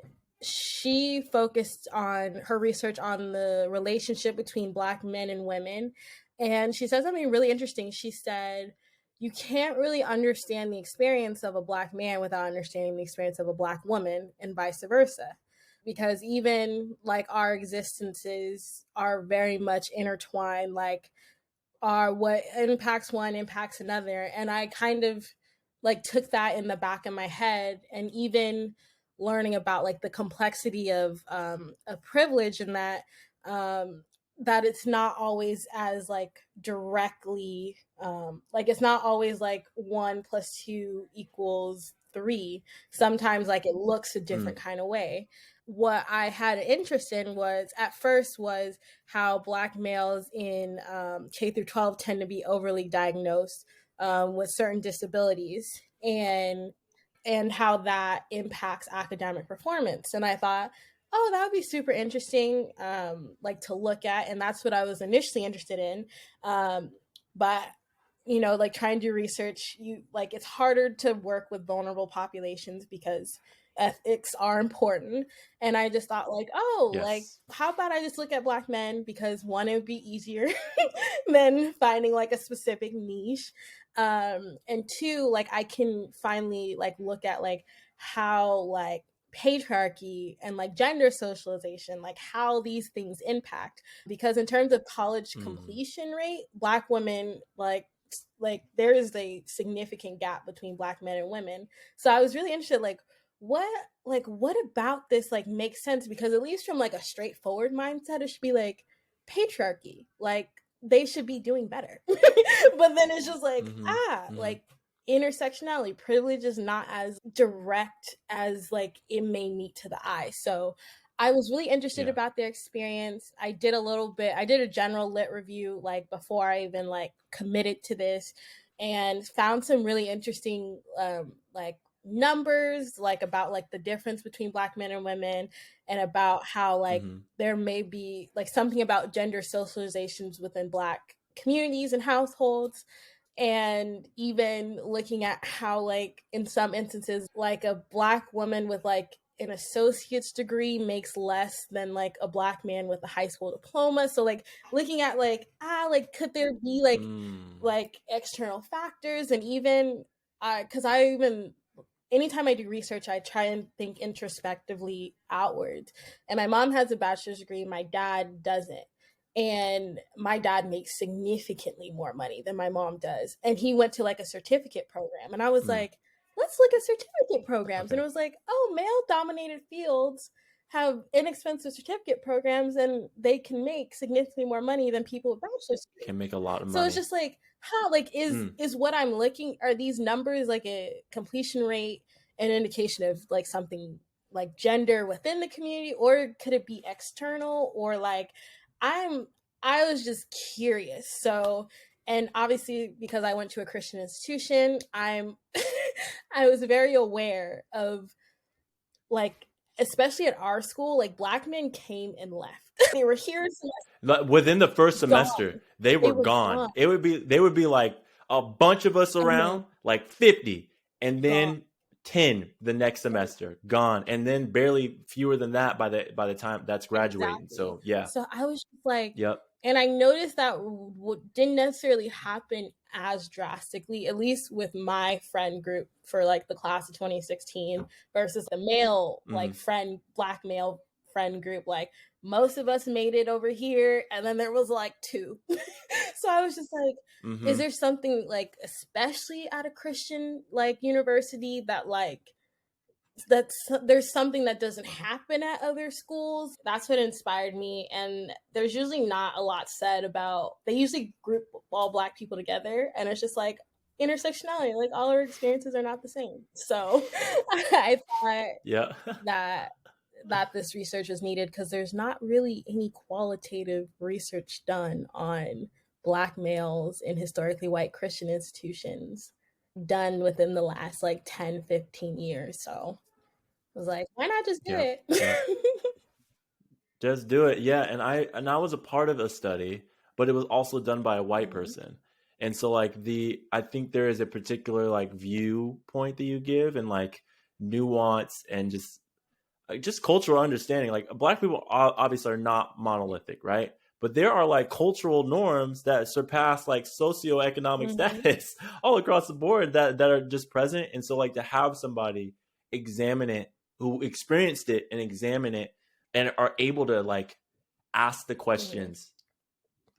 Speaker 2: she focused on her research on the relationship between Black men and women, and she said something really interesting. She said, you can't really understand the experience of a Black man without understanding the experience of a Black woman, and vice versa. Because even like our existences are very much intertwined, like are what impacts one impacts another. And I kind of like took that in the back of my head, and even learning about like the complexity of privilege, and um that it's not always as like directly like it's not always like 1 + 2 = 3. Sometimes like it looks a different
Speaker 1: Mm,
Speaker 2: kind of way. What I had an interest in was at first was how Black males in K through 12 tend to be overly diagnosed with certain disabilities, and how that impacts academic performance. And I thought, Oh, that would be super interesting, like to look at, and that's what I was initially interested in. But like trying to do research, you like it's harder to work with vulnerable populations because ethics are important. And I just thought like, oh, like
Speaker 1: Yes.
Speaker 2: how about I just look at black men because one, it would be easier than finding like a specific niche. And two, like I can finally like look at like how like patriarchy and like gender socialization, like how these things impact, because in terms of college
Speaker 1: Mm.
Speaker 2: completion rate, black women like there is a significant gap between black men and women. So I was really interested what what about this like makes sense, because at least from like a straightforward mindset it should be like patriarchy, like they should be doing better. But then it's just like
Speaker 1: Mm-hmm. Mm-hmm.
Speaker 2: like intersectionality privilege is not as direct as like it may meet to the eye. So I was really interested
Speaker 1: Yeah.
Speaker 2: about their experience. I did a general lit review like before I even like committed to this, and found some really interesting like numbers like about like the difference between black men and women, and about how like
Speaker 1: Mm-hmm.
Speaker 2: there may be like something about gender socializations within black communities and households. And even looking at how like in some instances like a black woman with like an associate's degree makes less than like a black man with a high school diploma. So like looking at like like could there be
Speaker 1: Mm.
Speaker 2: like external factors. And even because I even anytime I do research, I try and think introspectively outwards. And my mom has a bachelor's degree, my dad doesn't. And my dad makes significantly more money than my mom does. And he went to like a certificate program. And I was
Speaker 1: Mm.
Speaker 2: like, let's look at certificate programs. And
Speaker 1: Okay.
Speaker 2: it was like, oh, male dominated fields have inexpensive certificate programs and they can make significantly more money than people with bachelor's degrees.
Speaker 1: Can make a lot of
Speaker 2: So it's
Speaker 1: money.
Speaker 2: just like, how like
Speaker 1: Mm.
Speaker 2: is what I'm looking, are these numbers like a completion rate an indication of like something like gender within the community, or could it be external, or like I'm I was just curious. So, and obviously because I went to a Christian institution, I'm I was very aware of like, especially at our school, like black men came and left. They were here,
Speaker 1: Within the first semester,
Speaker 2: gone.
Speaker 1: they
Speaker 2: They
Speaker 1: were
Speaker 2: were
Speaker 1: gone.
Speaker 2: gone.
Speaker 1: They would be like a bunch of us
Speaker 2: Uh-huh.
Speaker 1: around, like 50, and
Speaker 2: Gone.
Speaker 1: then 10 the next semester, gone, and then barely fewer than that by the time that's graduating.
Speaker 2: Exactly.
Speaker 1: So yeah,
Speaker 2: So I was just like,
Speaker 1: yep,
Speaker 2: and I noticed that didn't necessarily happen as drastically, at least with my friend group for like the class of 2016 versus the male,
Speaker 1: mm-hmm,
Speaker 2: like black male friend group. Like most of us made it over here, and then there was like two. So I was just like, is
Speaker 1: mm-hmm.
Speaker 2: there something like, especially at a Christian like university, that like that's there's something that doesn't happen at other schools? That's what inspired me. And there's usually not a lot said about, they usually group all black people together, and it's just like intersectionality, like all our experiences are not the same. So I thought
Speaker 1: Yeah,
Speaker 2: that this research was needed, because there's not really any qualitative research done on black males in historically white Christian institutions done within the last like 10-15 years. So I was like, why not just do
Speaker 1: yep,
Speaker 2: it?
Speaker 1: yep. Just do it. Yeah, and I was a part of a study, but it was also done by a white
Speaker 2: Mhm.
Speaker 1: person. And so like I think there is a particular like viewpoint that you give and like nuance and just cultural understanding. Like black people obviously are not monolithic, right? But there are like cultural norms that surpass like socioeconomic
Speaker 2: Mhm.
Speaker 1: status all across the board that are just present. And so like to have somebody examine it who experienced it and examine it and are able to like ask the
Speaker 2: Mhm.
Speaker 1: questions.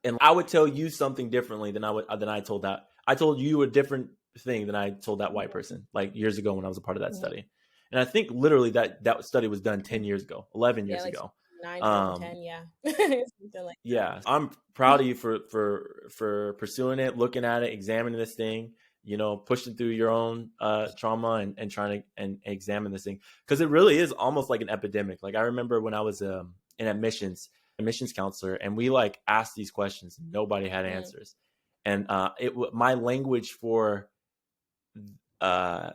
Speaker 1: And I would tell you something differently than I told that. I told you a different thing than I told that white person like years ago when I was a part of that
Speaker 2: Mhm.
Speaker 1: study. And I think literally that study was done 10
Speaker 2: Mhm.
Speaker 1: years ago, 11
Speaker 2: Yeah,
Speaker 1: years
Speaker 2: like
Speaker 1: ago.
Speaker 2: 9, 10,
Speaker 1: Um
Speaker 2: 10. Yeah. Something like
Speaker 1: yeah, I'm proud of you for pursuing it, looking at it, examining this thing, pushing through your own trauma and trying to and examine this thing, because it really is almost like an epidemic. Like I remember when I was in admissions counselor, and we like asked these questions, and nobody had
Speaker 2: that.
Speaker 1: answers, and my language for uh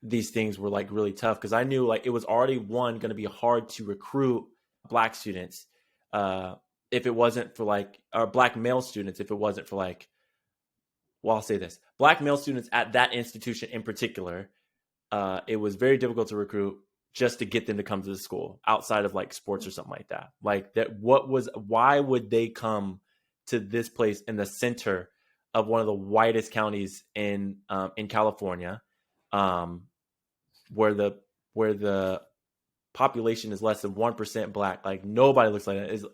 Speaker 1: these things were like really tough, because I knew like it was already going to be hard to recruit Black students if it wasn't for like, or Black male students if it wasn't for like, well, I'll say this: Black male students at that institution in particular, it was very difficult to recruit just to get them to come to the school outside of like sports or something like that. Like that, why would they come to this place in the center of one of the whitest counties in California, where the population is less than 1% Black? Like nobody looks like that.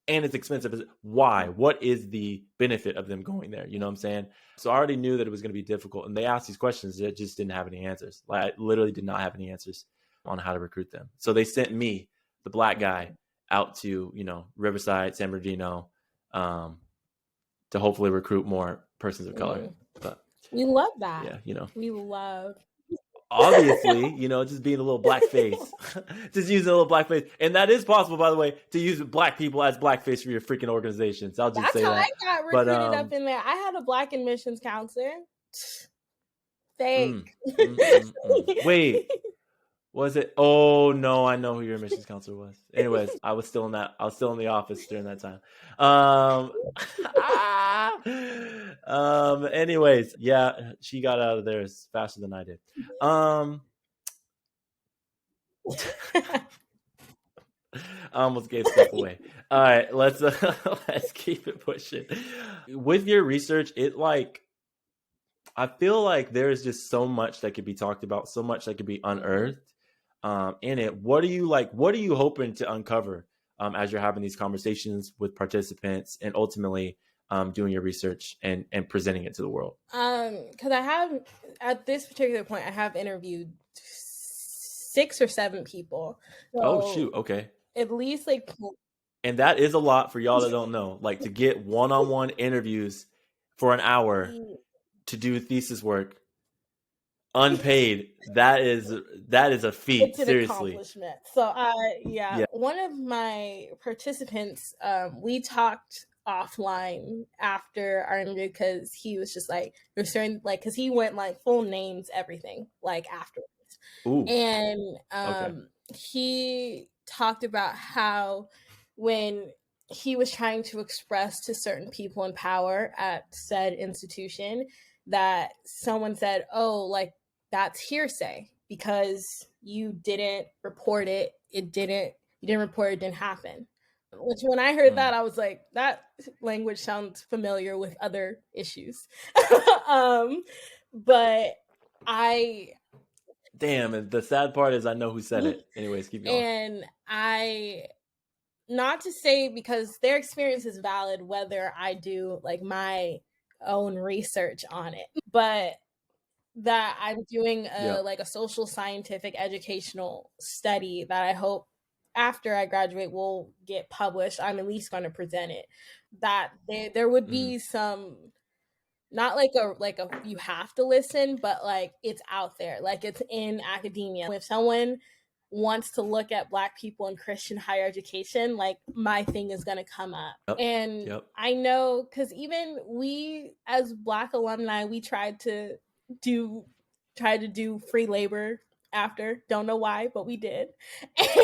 Speaker 1: And it's expensive. Why? What is the benefit of them going there? You know what I'm saying? So I already knew that it was going to be difficult. And they asked these questions that just didn't have any answers. Like I literally did not have any answers on how to recruit them. So they sent me, the Black guy, out to, Riverside, San Bernardino, to hopefully recruit more persons of color. But
Speaker 2: we love that.
Speaker 1: Yeah,
Speaker 2: we love.
Speaker 1: Obviously, just being a little blackface, just using a little blackface. And that is possible, by the way, to use Black people as blackface for your freaking organizations. I'll just say that.
Speaker 2: That's how I got recruited up in there. I had a Black admissions counselor. Fake.
Speaker 1: Wait, was it? Oh no, I know who your admissions counselor was. Anyways, I was still in the office during that time. Anyways, yeah, she got out of there faster than I did. I almost gave stuff away. All right, let's keep it pushing. With your research, I feel like there is just so much that could be talked about, so much that could be unearthed in it. What are you hoping to uncover as you're having these conversations with participants and ultimately doing your research and presenting it to the world?
Speaker 2: Because I have, at this particular point, I have interviewed 6 or 7 people.
Speaker 1: So oh shoot, okay.
Speaker 2: At least
Speaker 1: and that is a lot for y'all that don't know. Like to get one-on-one interviews for an hour to do thesis work unpaid, that is a feat. It's an seriously
Speaker 2: accomplishment. So yeah, one of my participants, we talked offline after our interview because he was just like, there's certain because he went like full names, everything like afterwards. Ooh. And okay. He talked about how when he was trying to express to certain people in power at said institution that someone said, oh, like that's hearsay because you didn't report it. You didn't report it, didn't happen. Which when I heard that, I was like, that language sounds familiar with other issues. But
Speaker 1: damn, and the sad part is I know who said it. Anyways, keep going.
Speaker 2: And not to say because their experience is valid whether I do like my own research on it, but that I'm doing like a social scientific educational study that I hope after I graduate will get published. I'm at least going to present it. That there would be some, not like a you have to listen, but like it's out there, like it's in academia. If someone wants to look at Black people in Christian higher education, like my thing is going to come up. And I know because even we as Black alumni, we tried to do free labor after, don't know why, but we did.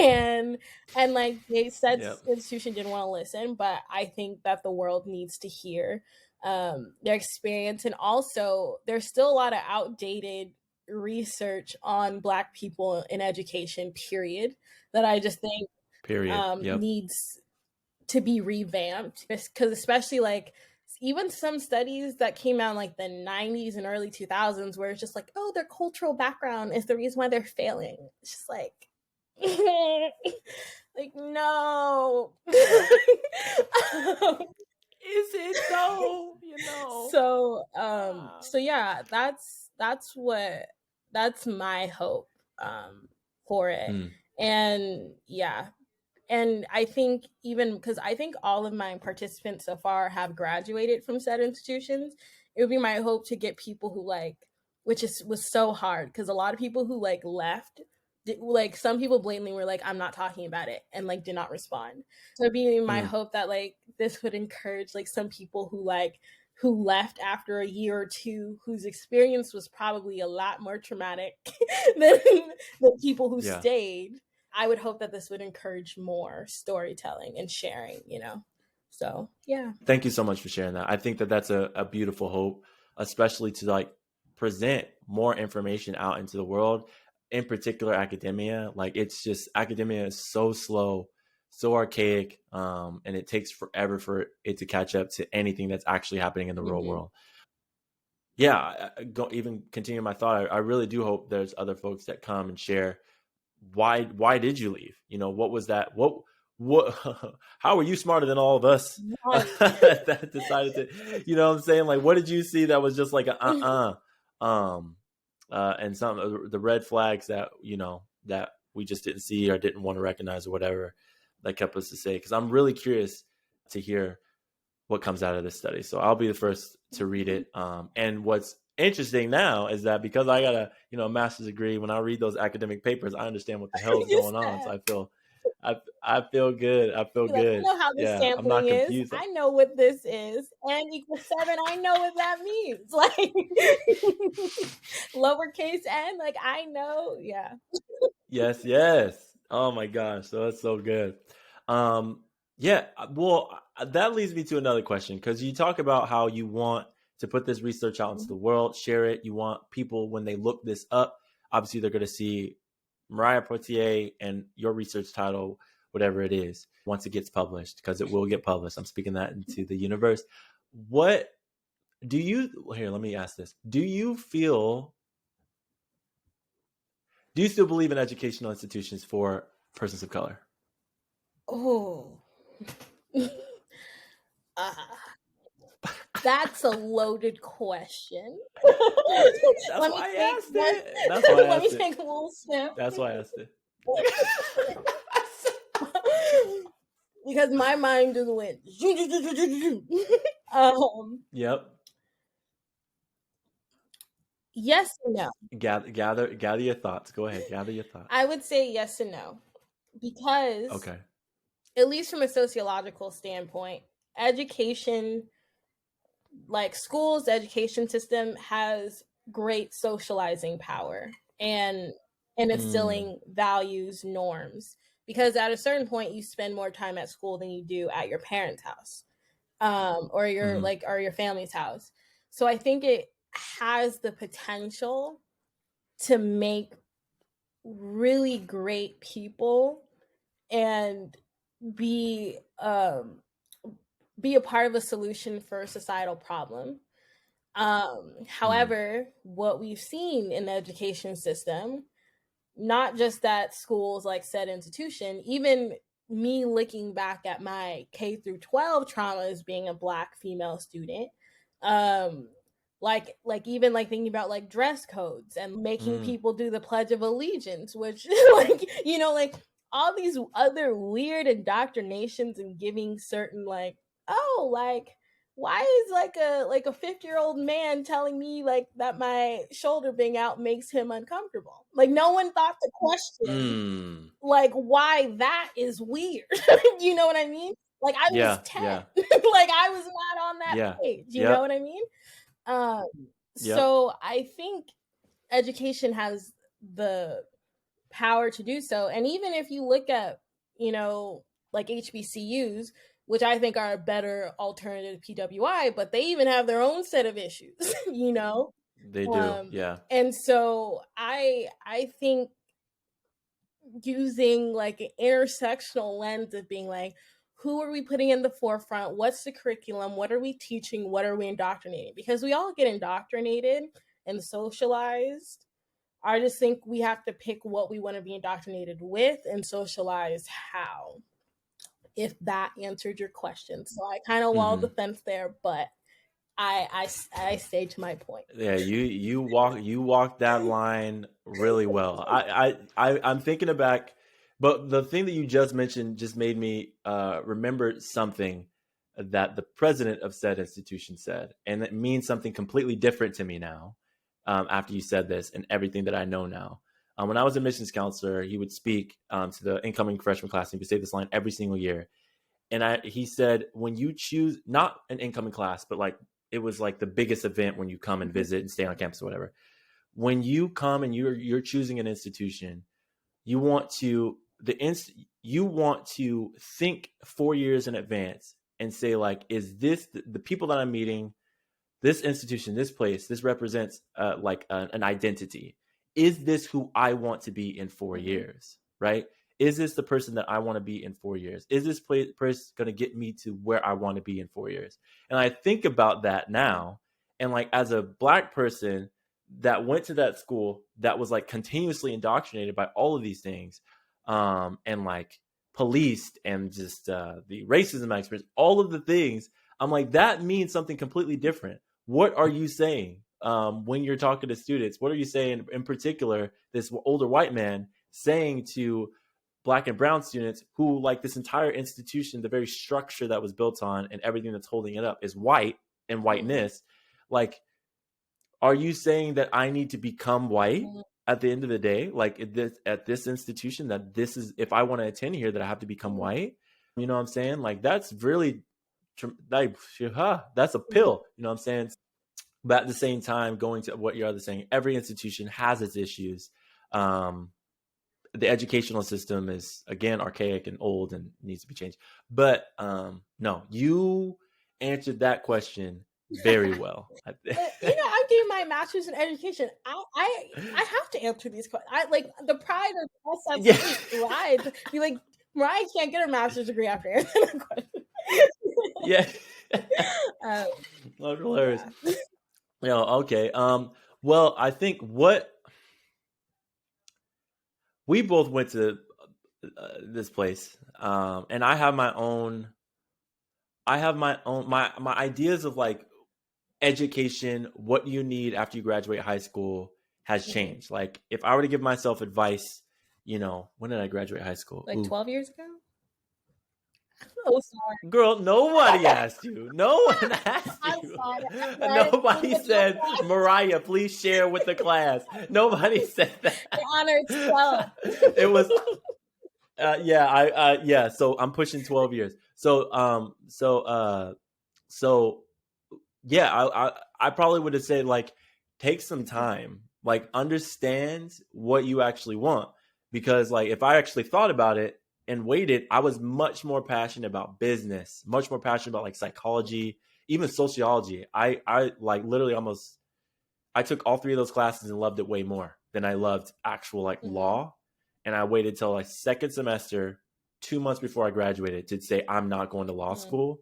Speaker 2: And like they said, institution didn't want to listen, but I think that the world needs to hear their experience. And also there's still a lot of outdated research on Black people in education, period, that I just think needs to be revamped, because especially like even some studies that came out in like the 90s and early 2000s where it's just like, oh, their cultural background is the reason why they're failing. It's just like like no.
Speaker 1: Is it though?
Speaker 2: So yeah, that's my hope for it. And yeah, and I think even because I think all of my participants so far have graduated from said institutions, it would be my hope to get people who was so hard because a lot of people who like left, like some people blatantly were like, I'm not talking about it, and like did not respond. So it'd be my hope that like this would encourage like some people who like who left after a year or two, whose experience was probably a lot more traumatic than the people who
Speaker 1: Yeah.
Speaker 2: stayed. I would hope that this would encourage more storytelling and sharing, you know? So, yeah.
Speaker 1: Thank you so much for sharing that. I think that that's a beautiful hope, especially to like present more information out into the world, in particular academia. Like it's just academia is so slow, so archaic, and it takes forever for it to catch up to anything that's actually happening in the real world. Yeah, even continue my thought. I really do hope there's other folks that come and share why did you leave? You know, what was that? What how are you smarter than all of us that decided to, you know what I'm saying? Like, what did you see that was just like a and some of the red flags that, you know, that we just didn't see or didn't want to recognize or whatever that kept us to say? Because I'm really curious to hear what comes out of this study. So I'll be the first to read it. And what's interesting now is that because I got a, you know, a master's degree, when I read those academic papers, I understand what the hell is going on. So I feel good. I feel
Speaker 2: Like, I
Speaker 1: good.
Speaker 2: know how this
Speaker 1: Yeah, I'm not
Speaker 2: sampling is.
Speaker 1: confused.
Speaker 2: I know what this is. N=7. I know what that means. Like lowercase n. Like I know. Yeah.
Speaker 1: Yes, yes. Oh my gosh, so that's so good. Yeah, well, that leads me to another question because you talk about how you want to put this research out into the world, share it. You want people when they look this up, obviously they're going to see Mariah Poitier and your research title, whatever it is, once it gets published, because it will get published. I'm speaking that into the universe. What do you here? Let me ask this: Do you still believe in educational institutions for persons of color?
Speaker 2: Oh. That's a loaded question.
Speaker 1: That's
Speaker 2: Let me
Speaker 1: why I
Speaker 2: take
Speaker 1: asked
Speaker 2: one.
Speaker 1: it. That's why I
Speaker 2: Let me
Speaker 1: asked it.
Speaker 2: take a little sip.
Speaker 1: That's why I asked it.
Speaker 2: Because my mind just went.
Speaker 1: Yep.
Speaker 2: Yes and no.
Speaker 1: Gather your thoughts. Go ahead. Gather your thoughts.
Speaker 2: I would say yes and no. Because,
Speaker 1: Okay.
Speaker 2: at least from a sociological standpoint, education, like schools, the education system has great socializing power and instilling values, norms. Because at a certain point, you spend more time at school than you do at your parents' house, or your family's house. So I think it has the potential to make really great people and be be a part of a solution for a societal problem. However, what we've seen in the education system, not just that schools like said institution, even me looking back at my K through 12 trauma as being a Black female student, um, like even like thinking about like dress codes and making people do the Pledge of Allegiance, which like like all these other weird indoctrinations and giving certain like like why is like a 50-year-old man telling me like that my shoulder being out makes him uncomfortable? Like no one thought to question like why that is weird. You know what I mean? Like I was
Speaker 1: Yeah.
Speaker 2: 10.
Speaker 1: Yeah.
Speaker 2: Like I was not on that
Speaker 1: Yeah.
Speaker 2: page. You know
Speaker 1: Yep.
Speaker 2: what I mean? Um
Speaker 1: Yep.
Speaker 2: so I think education has the power to do so. And even if you look at, like HBCUs, which I think are a better alternative to PWI, but they even have their own set of issues, you know?
Speaker 1: They do. Yeah.
Speaker 2: And so I think using like an intersectional lens of being like, who are we putting in the forefront? What's the curriculum? What are we teaching? What are we indoctrinating? Because we all get indoctrinated and socialized. I just think we have to pick what we want to be indoctrinated with and socialize how, if that answered your question. So I kind of walled the fence there, but I stay to my point.
Speaker 1: Yeah, you walk that line really well. I'm thinking back, but the thing that you just mentioned just made me remember something that the president of said institution said, and it means something completely different to me now. After you said this and everything that I know now, when I was a admissions counselor, he would speak to the incoming freshman class, and he would say this line every single year. And he said, when you choose not an incoming class, but like it was like the biggest event when you come and visit and stay on campus or whatever. When you come and you're choosing an institution, you want to you want to think 4 years in advance and say, like, is this the people that I'm meeting, this institution, this place, this represents like an identity. Is this who I want to be in 4 years, right? Is this the person that I want to be in 4 years? Is this person going to get me to where I want to be in 4 years? And I think about that now, and like as a Black person that went to that school that was like continuously indoctrinated by all of these things, and like policed, and just the racism I experienced, all of the things, I'm like, that means something completely different. What are you saying when you're talking to students? What are you saying in particular, this older white man saying to Black and brown students who, like, this entire institution, the very structure that was built on and everything that's holding it up is white and whiteness? Like, are you saying that I need to become white at the end of the day? Like, at this institution, that this is, if I want to attend here, that I have to become white? You know what I'm saying? Like, that's really, like, that's a pill. You know what I'm saying? But at the same time, going to what you're saying, every institution has its issues. The educational system is, again, archaic and old and needs to be changed. But no, you answered that question very well.
Speaker 2: I'm getting my master's in education. I have to answer these questions. I like the pride of SFC lied. Be like, Mariah can't get her master's degree after answering the question.
Speaker 1: Yeah. Hilarious. Yeah. Okay. Well, I think we both went to this place, and I have my own my ideas of like education, what you need after you graduate high school has changed. Like, if I were to give myself advice, when did I graduate high school?
Speaker 2: Like 12 years ago? Oh, sorry.
Speaker 1: Girl, nobody asked you. No one asked you. Nobody said, Mariah, please share with the class. Nobody said that.
Speaker 2: The honor is 12.
Speaker 1: It was, yeah. So I'm pushing 12 years. So yeah, I probably would have said, like, take some time, like, understand what you actually want. Because, like, if I actually thought about it and waited, I was much more passionate about business, much more passionate about like psychology, even sociology. I like literally I took all 3 of those classes and loved it way more than I loved actual like law. And I waited till like second semester, 2 months before I graduated, to say I'm not going to law school.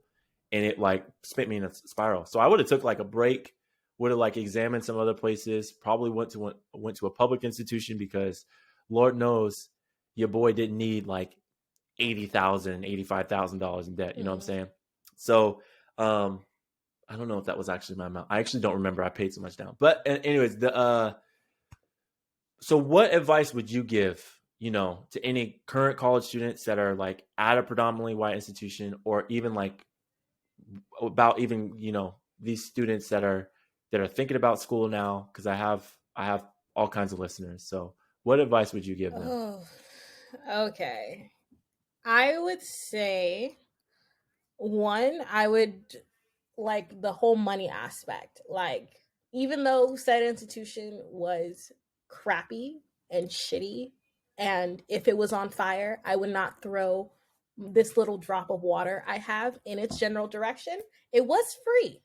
Speaker 1: And it like spent me in a spiral. So I would have took like a break, would have like examined some other places, probably went to a public institution, because Lord knows your boy didn't need like $80,000, $85,000 in debt. You know what I'm saying? So, I don't know if that was actually my amount. I actually don't remember. I paid so much down. But anyways, so what advice would you give, to any current college students that are like at a predominantly white institution, or even like about even, these students that are thinking about school now? Because I have all kinds of listeners. So what advice would you give them?
Speaker 2: Oh, okay. I would say, one, I would like the whole money aspect. Like, even though said institution was crappy and shitty, and if it was on fire, I would not throw this little drop of water I have in its general direction. It was free.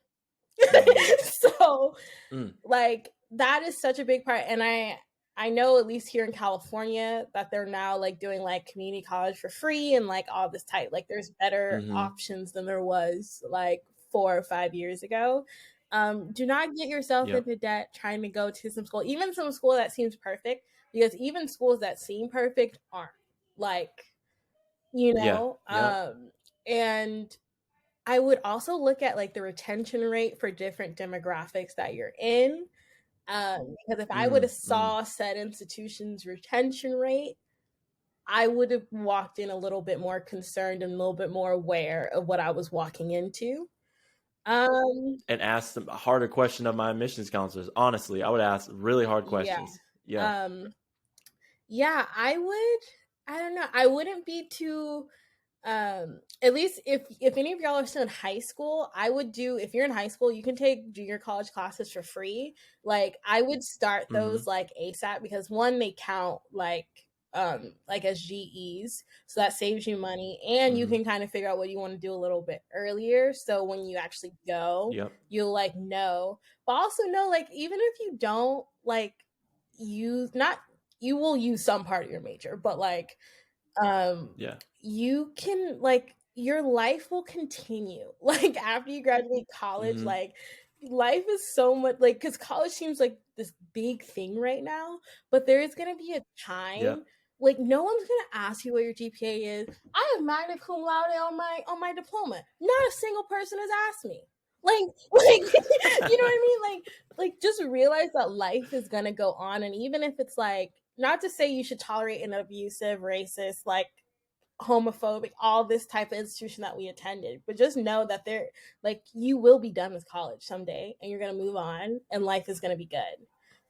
Speaker 2: So, like, that is such a big part. And I know, at least here in California, that they're now like doing like community college for free and like all this type. Like, there's better options than there was like 4 or 5 years ago. Do not get yourself into debt trying to go to some school, even some school that seems perfect, because even schools that seem perfect aren't. Like, and I would also look at like the retention rate for different demographics that you're in. Because if I would have saw said institution's retention rate, I would have walked in a little bit more concerned and a little bit more aware of what I was walking into.
Speaker 1: And ask a harder question of my admissions counselors. Honestly, I would ask really hard questions.
Speaker 2: Yeah. I don't know. I wouldn't be too At least if any of y'all are still in high school, I would do, if you're in high school, you can take junior college classes for free. Like I would start
Speaker 1: Mm-hmm.
Speaker 2: those like ASAP, because one, they count like as GEs, so that saves you money, and you
Speaker 1: Mm-hmm.
Speaker 2: can kind of figure out what you want to do a little bit earlier, so when you actually go,
Speaker 1: Yep.
Speaker 2: you'll like know. But also know, like, even if you don't like use, not, you will use some part of your major, but like um
Speaker 1: Yeah.
Speaker 2: you can, like, your life will continue like after you graduate college.
Speaker 1: Mm-hmm.
Speaker 2: Like life is so much like, because college seems like this big thing right now, but there is going to be a time,
Speaker 1: Yep.
Speaker 2: like, no one's going to ask you what your GPA is. I have magna cum laude on my diploma. Not a single person has asked me. Like you know what I mean? Like just realize that life is gonna go on, and even if it's like, not to say you should tolerate an abusive, racist, like homophobic, all this type of institution that we attended, but just know that there, like, you will be done with college someday, and you're gonna move on, and life is gonna be good.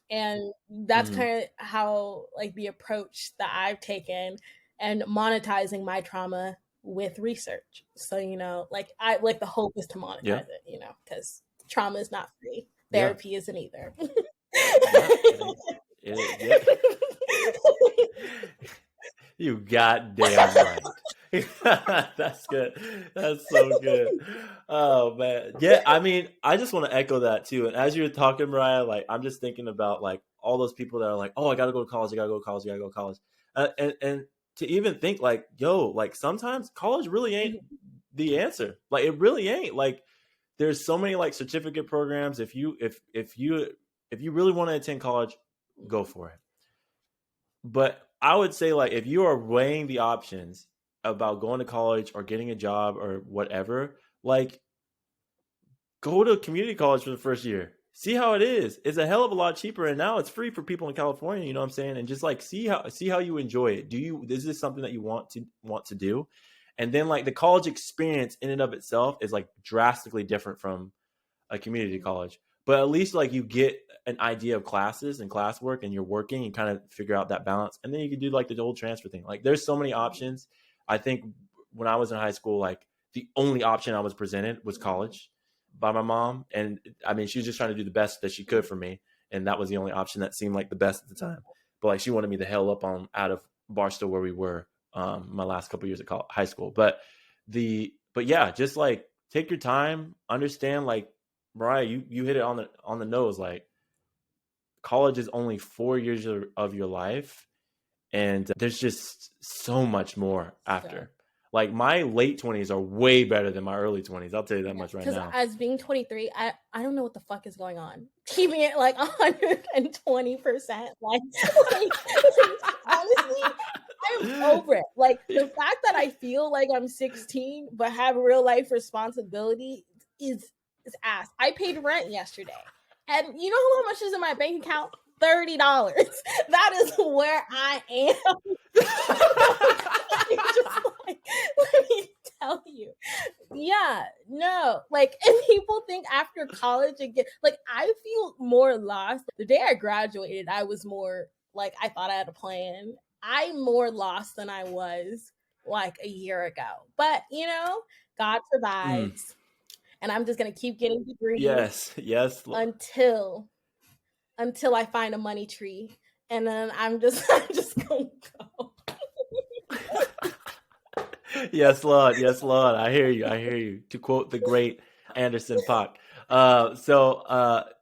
Speaker 2: And that's
Speaker 1: Mm-hmm.
Speaker 2: kind of how, like, the approach that I've taken, and monetizing my trauma with research. So, like, I like, the hope is to
Speaker 1: Yeah.
Speaker 2: monetize it, because trauma is not free.
Speaker 1: Yeah.
Speaker 2: Therapy isn't either.
Speaker 1: Yep. It ain't. Yep. You goddamn right. That's good. That's so good. Oh man. Yeah, I mean, I just want to echo that too. And as you were talking, Mariah, like I'm just thinking about like all those people that are like, oh, I gotta go to college, I gotta go to college, I gotta go to college. And to even think like, yo, like sometimes college really ain't the answer. Like it really ain't. Like there's so many like certificate programs. If you really want to attend college, go for it. But I would say like if you are weighing the options about going to college or getting a job or whatever, like go to community college for the first year. See how it is. It's a hell of a lot cheaper, and now it's free for people in California. You know what I'm saying? And just like see how you enjoy it. Is this something that you want to do? And then like the college experience in and of itself is like drastically different from a community college. But at least like you get an idea of classes and classwork, and you're working and kind of figure out that balance. And then you can do like the old transfer thing. Like there's so many options. I think when I was in high school, like the only option I was presented was college by my mom. And I mean, she was just trying to do the best that she could for me. And that was the only option that seemed like the best at the time. But like she wanted me the hell up on out of Barstow where we were my last couple years at high school. But yeah, just like take your time, understand like Mariah, you hit it on the nose. Like college is only 4 years of your life, and there's just so much more
Speaker 2: So,
Speaker 1: after. Like my late 20s are way better than my early 20s. I'll tell you that
Speaker 2: yeah,
Speaker 1: much right
Speaker 2: because
Speaker 1: now.
Speaker 2: as being 23, I don't know what the fuck is going on. Keeping it like 120%. Like honestly, I'm over it. Like the fact that I feel like I'm 16 but have real life responsibility is ass. I paid rent yesterday, and you know how much is in my bank account? $30. That is where I am. Just like, let me tell you. Yeah, no. Like, and people think after college again, like, I feel more lost. The day I graduated, I was more like, I thought I had a plan. I'm more lost than I was like a year ago. But, God
Speaker 1: Mm,
Speaker 2: provides. And I'm just going to keep getting degrees
Speaker 1: yes, yes,
Speaker 2: until I find a money tree. And then I'm just going to go.
Speaker 1: yes, Lord, yes, Lord. I hear you. I hear you. To quote the great Anderson Paak.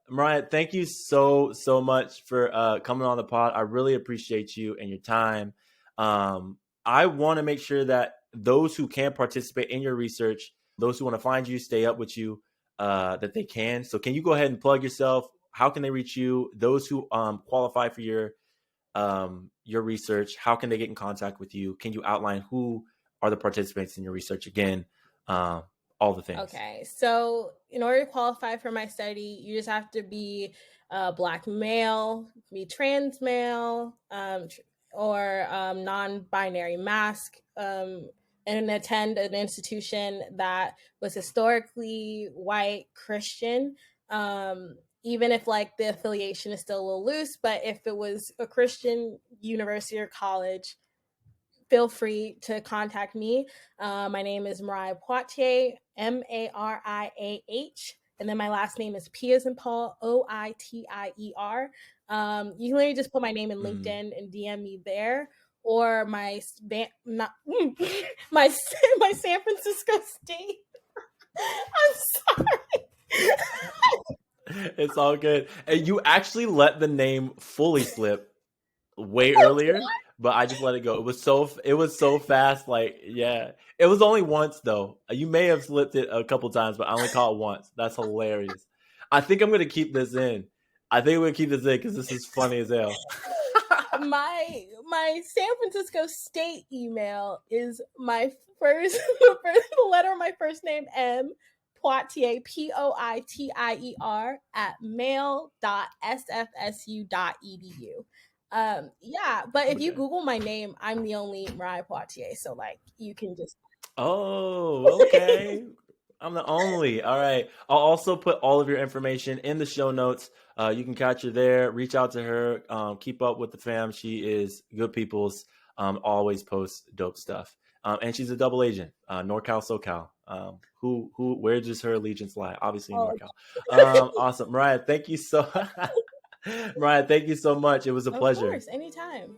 Speaker 1: Mariah, thank you so much for coming on the pod. I really appreciate you and your time. I want to make sure that those who can participate in your research, those who want to find you, stay up with you, that they can. So, can you go ahead and plug yourself? How can they reach you? Those who qualify for your research, how can they get in contact with you? Can you outline who are the participants in your research again? All the things.
Speaker 2: Okay, so in order to qualify for my study, you just have to be a Black male, be trans male, or non-binary mask, and attend an institution that was historically white Christian. Even if like the affiliation is still a little loose, but if it was a Christian university or college, feel free to contact me. My name is Mariah Poitier, Mariah, and then my last name is P as in Paul, Oitier. You can literally just put my name in LinkedIn and DM me there, or my not my my San Francisco State. I'm sorry.
Speaker 1: It's all good. And you actually let the name fully slip way earlier, but I just let it go. It was so fast. Like, yeah, it was only once though. You may have slipped it a couple times, but I only caught it once. That's hilarious. I think I'm gonna keep this in. I think we're gonna keep this in because this is funny as hell.
Speaker 2: My San Francisco State email is my first letter of my first name, M Poitier, Poitier at mail.sfsu.edu. Yeah, but if you Google my name, I'm the only Mariah Poitier, so like you can just
Speaker 1: Oh, okay. I'm the only. All right. I'll also put all of your information in the show notes. You can catch her there. Reach out to her. Keep up with the fam. She is good people's. Always posts dope stuff. And she's a double agent. NorCal, SoCal. Where does her allegiance lie? Obviously in NorCal. Awesome, Mariah. Thank you so. Mariah, thank you so much. It was a pleasure.
Speaker 2: Of course, anytime.